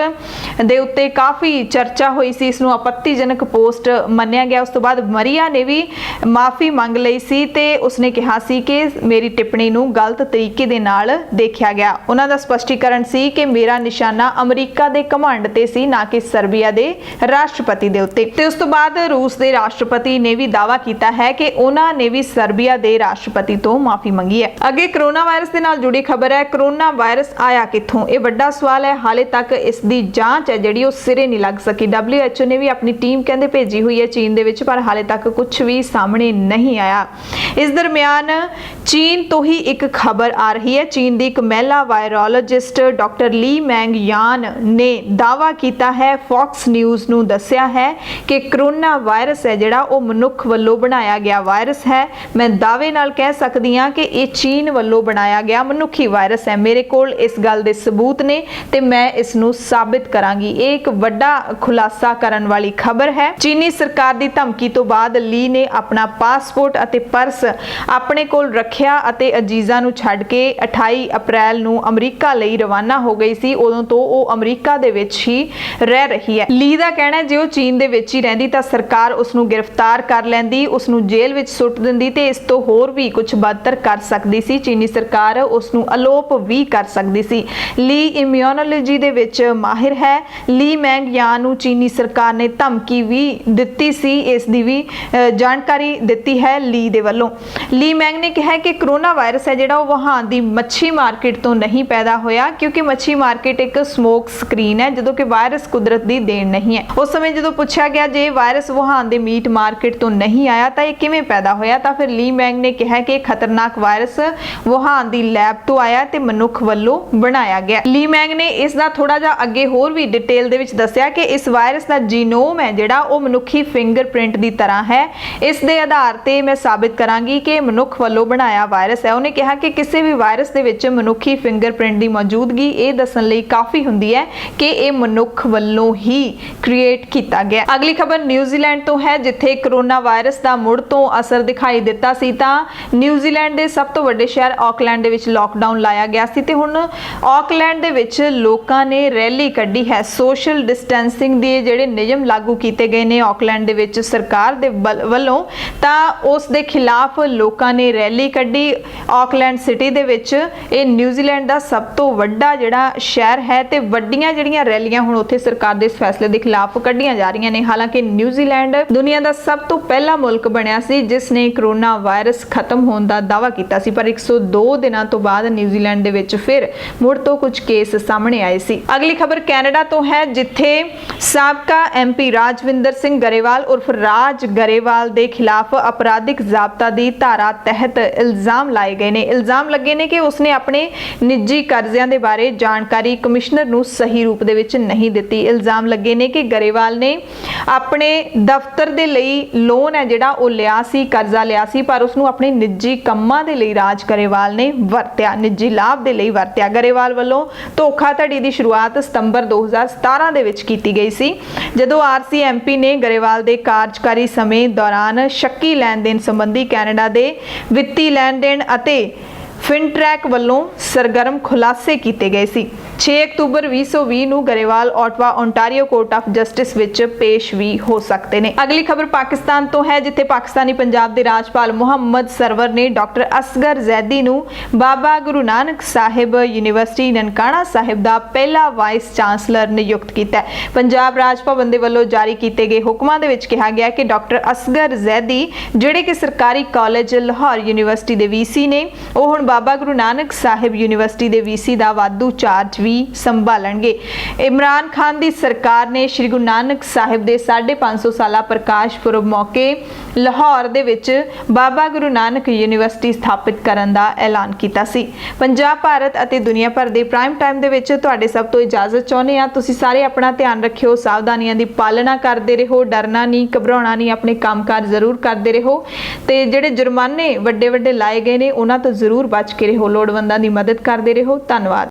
ਦੇ ਉੱਤੇ ਕਾਫੀ ਚਰਚਾ ਹੋਈ ਸੀ, ਇਸ ਨੂੰ ਆਪੱਤੀਜਨਕ ਪੋਸਟ ਮੰਨਿਆ ਗਿਆ। ਉਸ ਤੋਂ ਬਾਅਦ ਮਰੀਆ ਨੇ ਵੀ ਮਾਫੀ ਮੰਗ ਲਈ ਸੀ ਤੇ ਉਸਨੇ ਕਿਹਾ ਸੀ ਕਿ ਮੇਰੀ ਟਿੱਪਣੀ ਨੂੰ ਗਲਤ ਤਰੀਕੇ ਦੇ ਨਾਲ ਦੇਖਿਆ ਗਿਆ। ਉਹਨਾਂ ਦਾ ਸਪਸ਼ਟੀਕਰਨ ਸੀ ਕਿ ਮੇਰਾ ਨਿਸ਼ਾਨਾ ਅਮਰੀਕਾ ਦੇ ਘਮੰਡ ਤੇ ਸੀ, ਨਾ ਕਿ ਸਰਬੀਆ ਦੇ ਰਾਸ਼ਟਰਪਤੀ ਦੇ ਉੱਤੇ। ਤੇ ਉਸ ਤੋਂ ਬਾਅਦ ਰੂਸ ਦੇ ਰਾਸ਼ਟਰਪਤੀ ਨੇ ਵੀ ਦਾਅਵਾ ਕੀਤਾ ਹੈ ਕਿ ਉਹਨਾਂ ਨੇ ਵੀ ਸਰਬੀਆ ਦੇ ਰਾਸ਼ਟਰਪਤੀ ਤੋਂ ਮਾਫੀ ਮੰਗੀ ਹੈ। ਅੱਗੇ कोरोना वायरस ਦੇ ਨਾਲ ਜੁੜੀ ਖਬਰ ਹੈ। कोरोना वायरस ਆਇਆ ਕਿੱਥੋਂ? ਇਹ ਵੱਡਾ ਸਵਾਲ ਹੈ। ਹਾਲੇ ਤੱਕ ਇਸ ਦੀ ਜਾਂਚ ਹੈ ਜਿਹੜੀ ਉਹ ਸਿਰੇ ਨਹੀਂ ਲੱਗ ਸਕੀ। WHO ਨੇ ਵੀ ਆਪਣੀ ਟੀਮ ਕਹਿੰਦੇ ਭੇਜੀ ਹੋਈ ਹੈ ਚੀਨ ਦੇ ਵਿੱਚ, ਪਰ ਹਾਲੇ ਤੱਕ ਕੁਝ ਵੀ ਸਾਹਮਣੇ ਨਹੀਂ ਆਇਆ। ਇਸ ਦਰਮਿਆਨ ਚੀਨ ਤੋਂ ਹੀ ਇੱਕ ਖਬਰ ਆ ਰਹੀ ਹੈ। ਚੀਨ ਦੀ ਇੱਕ ਮਹਿਲਾ ਵਾਇਰੋਲੋਜਿਸਟ ਡਾਕਟਰ ਲੀ ਮੈਂਗ ਯਾਨ ਨੇ ਦਾਅਵਾ ਕੀਤਾ ਹੈ, ਫੌਕਸ ਨਿਊਜ਼ ਨੂੰ ਦੱਸਿਆ ਹੈ ਕਿ ਕੋਰੋਨਾ ਵਾਇਰਸ ਹੈ ਜਿਹੜਾ ਉਹ ਮਨੁੱਖ ਵੱਲੋਂ ਬਣਾਇਆ ਗਿਆ ਵਾਇਰਸ ਹੈ। ਮੈਂ ਦਾਅਵੇ ਨਾਲ ਕਹਿ ਸਕਦੀ ਹਾਂ ਕਿ ਇਹ ਚੀਨ ਵੱਲੋਂ ਬਣਾਇਆ ਗਿਆ ਮਨੁੱਖੀ ਵਾਇਰਸ ਹੈ। ਮੇਰੇ ਕੋਲ ਇਸ ਗੱਲ ਦੇ ਸਬੂਤ ਨੇ ਤੇ ਮੈਂ ਇਸ ਨੂੰ ਸਾਬਿਤ ਕਰਾਂਗੀ। ਇਹ ਇੱਕ ਵੱਡਾ ਖੁਲਾਸਾ ਕਰਨ ਵਾਲੀ ਖਬਰ ਹੈ। ਚੀਨੀ ਸਰਕਾਰ ਦੀ ਧਮਕੀ ਤੋਂ ਬਾਅਦ ਲੀ ਨੇ ਆਪਣਾ ਪਾਸਪੋਰਟ ਅਤੇ ਪਰਸ ਆਪਣੇ ਕੋਲ ਰੱਖਿਆ ਅਤੇ ਅਜੀਜ਼ਾਂ ਨੂੰ ਛੱਡ ਕੇ 28 ਅਪ੍ਰੈਲ ਨੂੰ ਅਮਰੀਕਾ ਲਈ ਰਵਾਨਾ ਹੋ ਗਈ ਸੀ। ਉਦੋਂ ਤੋਂ ਉਹ ਅਮਰੀਕਾ ਦੇ ਵਿੱਚ ਹੀ ਰਹਿ ਰਹੀ ਹੈ। ਲੀ ਦਾ ਕਹਿਣਾ ਹੈ ਜੇ ਉਹ ਚੀਨ ਦੇ ਵਿੱਚ ਹੀ ਰਹਿੰਦੀ ਤਾਂ ਸਰਕਾਰ ਉਸ ਨੂੰ ਗ੍ਰਿਫਤਾਰ ਕਰ ਲੈਂਦੀ, ਉਸ ਨੂੰ ਜੇਲ੍ਹ ਵਿੱਚ ਸੁੱਟ ਦਿੰਦੀ ਤੇ ਇਸ ਤੋਂ ਹੋਰ ਵੀ ਕੁਝ ਬਦਤਰ ਕਰ ਸਕਦੀ ਸੀ। ਚੀਨੀ ਸਰਕਾਰ ਉਸ ਨੂੰ ਅਲੋਪ ਵੀ ਕਰ ਸਕਦੀ ਸੀ। ਲੀ ਇਮਿਊਨੋਲੋਜੀ ਦੇ ਵਿੱਚ ਮਾਹਿਰ ਹੈ। ਲੀ ਮੈਂਗ ਯਾਨ ਨੂੰ ਚੀਨੀ ਸਰਕਾਰ ਨੇ ਧਮਕੀ ਵੀ ਦਿੱਤੀ ਸੀ, ਇਸ ਦੀ ਵੀ ਜਾਣਕਾਰੀ ਦਿੱਤੀ ਹੈ ਲੀ ਦੇ ਵੱਲੋਂ। ਲੀ ਮੈਂਗ ਨੇ ਕਿਹਾ ਕਿ ਕੋਰੋਨਾ ਵਾਇਰਸ ਹੈ ਜਿਹੜਾ ਉਹ ਵੁਹਾਨ ਦੀ ਮੱਛੀ ਮਾਰਕੀਟ ਤੋਂ ਨਹੀਂ ਪੈਦਾ ਹੋਇਆ, ਕਿਉਂਕਿ ਮੱਛੀ ਮਾਰਕੀਟ ਇੱਕ ਸਮੋਕ ਸਕਰੀਨ ਹੈ, ਜਦੋਂ ਕਿ ਵਾਇਰਸ ਕੁਦਰਤ ਦੀ ਦੇਣ ਨਹੀਂ ਹੈ। ਉਸ ਸਮੇਂ ਜਦੋਂ ਪੁੱਛਿਆ ਗਿਆ ਜੇ ਵਾਇਰਸ ਵੁਹਾਨ ਦੇ ਮੀਟ ਮਾਰਕੀਟ ਤੋਂ ਨਹੀਂ ਆਇਆ ਤਾਂ ਇਹ ਕਿਵੇਂ ਪੈਦਾ ਹੋਇਆ, ਤਾਂ ਫਿਰ ਲੀ ਮੈਂਗ ਨੇ ਕਿਹਾ ਕਿ ਖਤਰਨਾਕ ਵਾਇਰਸ ਵੁਹਾਨ ਦੀ ਲੈਬ ਤੋਂ ਆਇਆ ਤੇ ਮਨੁੱਖ ਵੱਲੋਂ ਬਣਾਇਆ ਗਿਆ। ਲੀ ਮੈਂਗ ਨੇ ਇਸ ਦਾ ਥੋੜਾ ਜਿਹਾ ਅੱਗੇ ਹੋਰ ਵੀ ਡਿਟੇਲ ਦੇ ਵਿੱਚ ਦੱਸਿਆ ਕਿ ਇਸ ਵਾਇਰਸ ਦਾ ਜੀਨੋਮ ਹੈ ਜਿਹੜਾ ਉਹ ਮਨੁੱਖੀ ਫਿੰਗਰਪ੍ਰਿੰਟ ਦੀ ਤਰ੍ਹਾਂ ਹੈ। ਇਸ ਦੇ ਆਧਾਰ ਤੇ ਮੈਂ ਸਾਬਿਤ ਕਰਾਂਗੀ ਕਿ ਮਨੁੱਖ ਵੱਲੋਂ ਬਣਾਇਆ ਵਾਇਰਸ ਹੈ। ਉਹਨੇ ਕਿਹਾ ਕਿ ਕਿਸੇ ਵੀ ਵਾਇਰਸ ਦੇ ਵਿੱਚ ਮਨੁੱਖੀ ਫਿੰਗਰਪ੍ਰਿੰਟ ਦੀ ਮੌਜੂਦਗੀ ਇਹ ਦੱਸਣ ਲਈ ਕਾਫੀ ਹੁੰਦੀ ਹੈ ਕਿ ਇਹ ਮਨੁੱਖ ਵੱਲੋਂ ਹੀ ਕ੍ਰੀਏਟ ਕੀਤਾ ਗਿਆ। ਅਗਲੀ ਖਬਰ ਨਿਊਜ਼ੀਲੈਂਡ ਤੋਂ ਹੈ, ਜਿੱਥੇ ਕੋਰੋਨਾ ਵਾਇਰਸ ਦਾ ਮੁੜ ਤੋਂ ਅਸਰ ਦਿਖਾਈ ਦਿੱਤਾ ਸੀ ਤਾਂ ਨਿਊਜ਼ੀਲੈਂਡ ਦੇ ਸਭ ਤੋਂ ਵੱਡੇ ਸ਼ਹਿਰ ਆਕਲੈਂਡ ਦੇ ਵਿੱਚ ਲਾਕਡਾਊਨ ਲਾਇਆ ਗਿਆ ਸੀ ਤੇ ਹੁਣ ਆਕਲੈਂਡ ਦੇ ਵਿੱਚ ਲੋਕਾਂ ਨੇ ਰੈਲੀ ਕੱਢੀ ਹੈ। ਸੋਸ਼ਲ ਡਿਸਟੈਂਸਿੰਗ ਦੇ ਜਿਹੜੇ ਨਿਯਮ ਲਾਗੂ ਕੀਤੇ ਗਏ ਨੇ ਆਕਲੈਂਡ ਦੇ ਵਿੱਚ ਸਰਕਾਰ ਦੇ ਵੱਲੋਂ, ਤਾਂ ਉਸ ਦੇ ਖਿਲਾਫ ਲੋਕਾਂ ਨੇ ਰੈਲੀ ਕੱਢੀ। ਆਕਲੈਂਡ ਸਿਟੀ ਦੇ ਵਿੱਚ ਇਹ ਨਿਊਜ਼ੀਲੈਂਡ ਦਾ ਸਭ ਤੋਂ ਵੱਡਾ ਜਿਹੜਾ ਸ਼ਹਿਰ ਹੈ ਤੇ ਵੱਡੀਆਂ ਜਿਹੜੀਆਂ ਰੈਲੀਆਂ ਹੁਣ ਉੱਥੇ ਸਰਕਾਰ ਦੇ ਇਸ ਫੈਸਲੇ ਦੇ ਖਿਲਾਫ ਕੱਢੀਆਂ ਜਾ ਰਹੀਆਂ ਨੇ। ਹਾਲਾਂਕਿ ਨਿਊਜ਼ੀਲੈਂਡ ਦੁਨੀਆ ਦਾ ਸਭ ਤੋਂ ਪਹਿਲਾ ਮੁਲਕ ਬਣਿਆ ਸੀ ਜਿਸ ਨੇ ਕੋਰੋਨਾ ਵਾਇਰਸ ਖਤਮ ਹੋਣ ਦਾ ਦਾਅਵਾ ਕੀਤਾ ਸੀ, ਪਰ 102 ਦਿਨਾਂ ਤੋਂ ਬਾਅਦ ਨਿਊਜ਼ੀਲੈਂਡ ਦੇ ਵਿੱਚ ਫਿਰ ਮੁੜ ਤੋਂ ਕੁਝ ਕੇਸ ਸਾਹਮਣੇ ਆਏ ਸੀ। ਅਗਲੀ ਖਬਰ ਕੈਨੇਡਾ ਤੋਂ ਹੈ, ਜਿੱਥੇ ਸਾਬਕਾ MP ਰਾਜਵਿੰਦਰ ਸਿੰਘ ਗਰੇਵਾਲ ਉਰਫ ਰਾਜ ਗਰੇਵਾਲ ਦੇ ਖਿਲਾਫ ਅਪਰਾਧਿਕ ਜ਼ਾਬਤਾ ਦੀ ਧਾਰਾ ਤਹਿਤ ਇਲਜ਼ਾਮ ਲਾਏ ਗਏ ਨੇ। ਇਲਜ਼ਾਮ ਲੱਗੇ ਨੇ ਕਿ ਉਸਨੇ ਆਪਣੇ ਨਿੱਜੀ ਕਰਜ਼ਿਆਂ ਦੇ ਬਾਰੇ ਜਾਣਕਾਰੀ ਕਮਿਸ਼ਨਰ ਨੂੰ ਸਹੀ ਰੂਪ ਦੇ ਵਿੱਚ ਨਹੀਂ ਦਿੱਤੀ। ਇਲਜ਼ਾਮ ਲੱਗੇ ਨੇ ਕਿ ਗਰੇਵਾਲ ਨੇ ਆਪਣੇ ਦਫ਼ਤਰ ਦੇ ਲਈ ਲੋਨ ਹੈ ਜਿਹੜਾ ਉਹ ਲਿਆ ਸੀ, ਕਰਜ਼ਾ ਲਿਆ ਸੀ, ਪਰ ਉਸ ਨੂੰ ਆਪਣੇ ਨਿੱਜੀ ਕੰਮਾਂ ਦੇ ਲਈ ਰਾਜ ਗਰੇਵਾਲ ਨੇ ਵਰਤਿਆ, ਨਿੱਜੀ ਲਾਭ ਦੇ ਲਈ ਵਰਤਿਆ। ਗਰੇਵਾਲ ਵੱਲੋਂ ਧੋਖਾਧੜੀ ਦੀ ਸ਼ੁਰੂਆਤ ਸਤੰਬਰ 2017 ਦੇ ਵਿੱਚ ਕੀਤੀ ਗਈ ਸੀ, ਜਦੋਂ RCMP ਨੇ ਗਰੇਵਾਲ ਦੇ ਕਾਰਜਕਾਰੀ ਸਮੇਂ ਦੌਰਾਨ ਸ਼ੱਕੀ ਲੈਣ ਦੇਣ ਸੰਬੰਧੀ ਕੈਨੇਡਾ ਦੇ ਵਿੱਤੀ ਲੈਣ ਦੇਣ ਅਤੇ ਫਿਨਟ੍ਰੈਕ ਵੱਲੋਂ ਸਰਗਰਮ ਖੁਲਾਸੇ ਕੀਤੇ ਗਏ ਸੀ। 6 ਅਕਤੂਬਰ 2020 ਨੂੰ Grewal Ottawa Ontario court of justice ਵਿੱਚ ਪੇਸ਼ ਵੀ ਹੋ ਸਕਦੇ ਨੇ। ਅਗਲੀ ਖਬਰ ਪਾਕਿਸਤਾਨ ਤੋਂ ਹੈ, ਜਿੱਥੇ ਪਾਕਿਸਤਾਨੀ ਪੰਜਾਬ ਦੇ ਰਾਜਪਾਲ ਮੁਹੰਮਦ ਸਰਵਰ ਨੇ ਡਾਕਟਰ ਅਸਗਰ ਜ਼ੈਦੀ ਨੂੰ ਬਾਬਾ ਗੁਰੂ ਨਾਨਕ ਸਾਹਿਬ ਯੂਨੀਵਰਸਿਟੀ ਨਨਕਾਣਾ ਸਾਹਿਬ ਦਾ ਪਹਿਲਾ ਵਾਈਸ ਚਾਂਸਲਰ ਨਿਯੁਕਤ ਕੀਤਾ ਹੈ। ਪੰਜਾਬ ਰਾਜ ਭਵਨ ਦੇ ਵੱਲੋਂ ਜਾਰੀ ਕੀਤੇ ਗਏ ਹੁਕਮਾਂ ਦੇ ਵਿੱਚ ਕਿਹਾ ਗਿਆ ਕਿ ਡਾਕਟਰ ਅਸਗਰ ਜ਼ੈਦੀ ਜਿਹੜੇ ਕਿ ਸਰਕਾਰੀ ਕਾਲਜ ਲਾਹੌਰ ਯੂਨੀਵਰਸਿਟੀ ਦੇ VC ਨੇ, ਉਹ ਹੁਣ ਬਾਬਾ ਗੁਰੂ ਨਾਨਕ ਸਾਹਿਬ ਯੂਨੀਵਰਸਿਟੀ ਦੇ VC ਦਾ ਵਾਧੂ ਚਾਰਜ ਵੀ ਸੰਭਾਲਣਗੇ। ਇਮਰਾਨ ਖਾਨ ਦੀ ਸਰਕਾਰ ਨੇ ਸ਼੍ਰੀ ਗੁਰੂ ਨਾਨਕ ਸਾਹਿਬ ਦੇ 550 ਸਾਲਾ ਪ੍ਰਕਾਸ਼ ਪੁਰਬ ਮੌਕੇ ਲਾਹੌਰ ਦੇ ਵਿੱਚ ਬਾਬਾ ਗੁਰੂ ਨਾਨਕ ਯੂਨੀਵਰਸਿਟੀ ਸਥਾਪਿਤ ਕਰਨ ਦਾ ਐਲਾਨ ਕੀਤਾ ਸੀ। ਪੰਜਾਬ, ਭਾਰਤ ਅਤੇ ਦੁਨੀਆ ਭਰ ਦੇ ਪ੍ਰਾਈਮ ਟਾਈਮ ਦੇ ਵਿੱਚ ਤੁਹਾਡੇ ਸਭ ਤੋਂ ਇਜਾਜ਼ਤ ਚਾਹੁੰਦੇ ਆ। ਤੁਸੀਂ ਸਾਰੇ ਆਪਣਾ ਧਿਆਨ ਰੱਖਿਓ, ਸਾਵਧਾਨੀਆਂ ਦੀ ਪਾਲਣਾ ਕਰਦੇ ਰਹੋ, ਡਰਨਾ ਨਹੀਂ, ਘਬਰਾਉਣਾ ਨਹੀਂ, ਆਪਣੇ ਕੰਮਕਾਰ ਜ਼ਰੂਰ ਕਰਦੇ ਰਹੋ ਤੇ ਜਿਹੜੇ ਜੁਰਮਾਨੇ ਵੱਡੇ ਵੱਡੇ ਲਾਏ ਗਏ ਨੇ ਉਹਨਾਂ ਤੋਂ ਜ਼ਰੂਰ ਬਚ ਕੇ ਰਹੋ, ਲੋੜਵੰਦਾਂ ਦੀ ਮਦਦ ਕਰਦੇ ਰਹੋ। ਧੰਨਵਾਦ।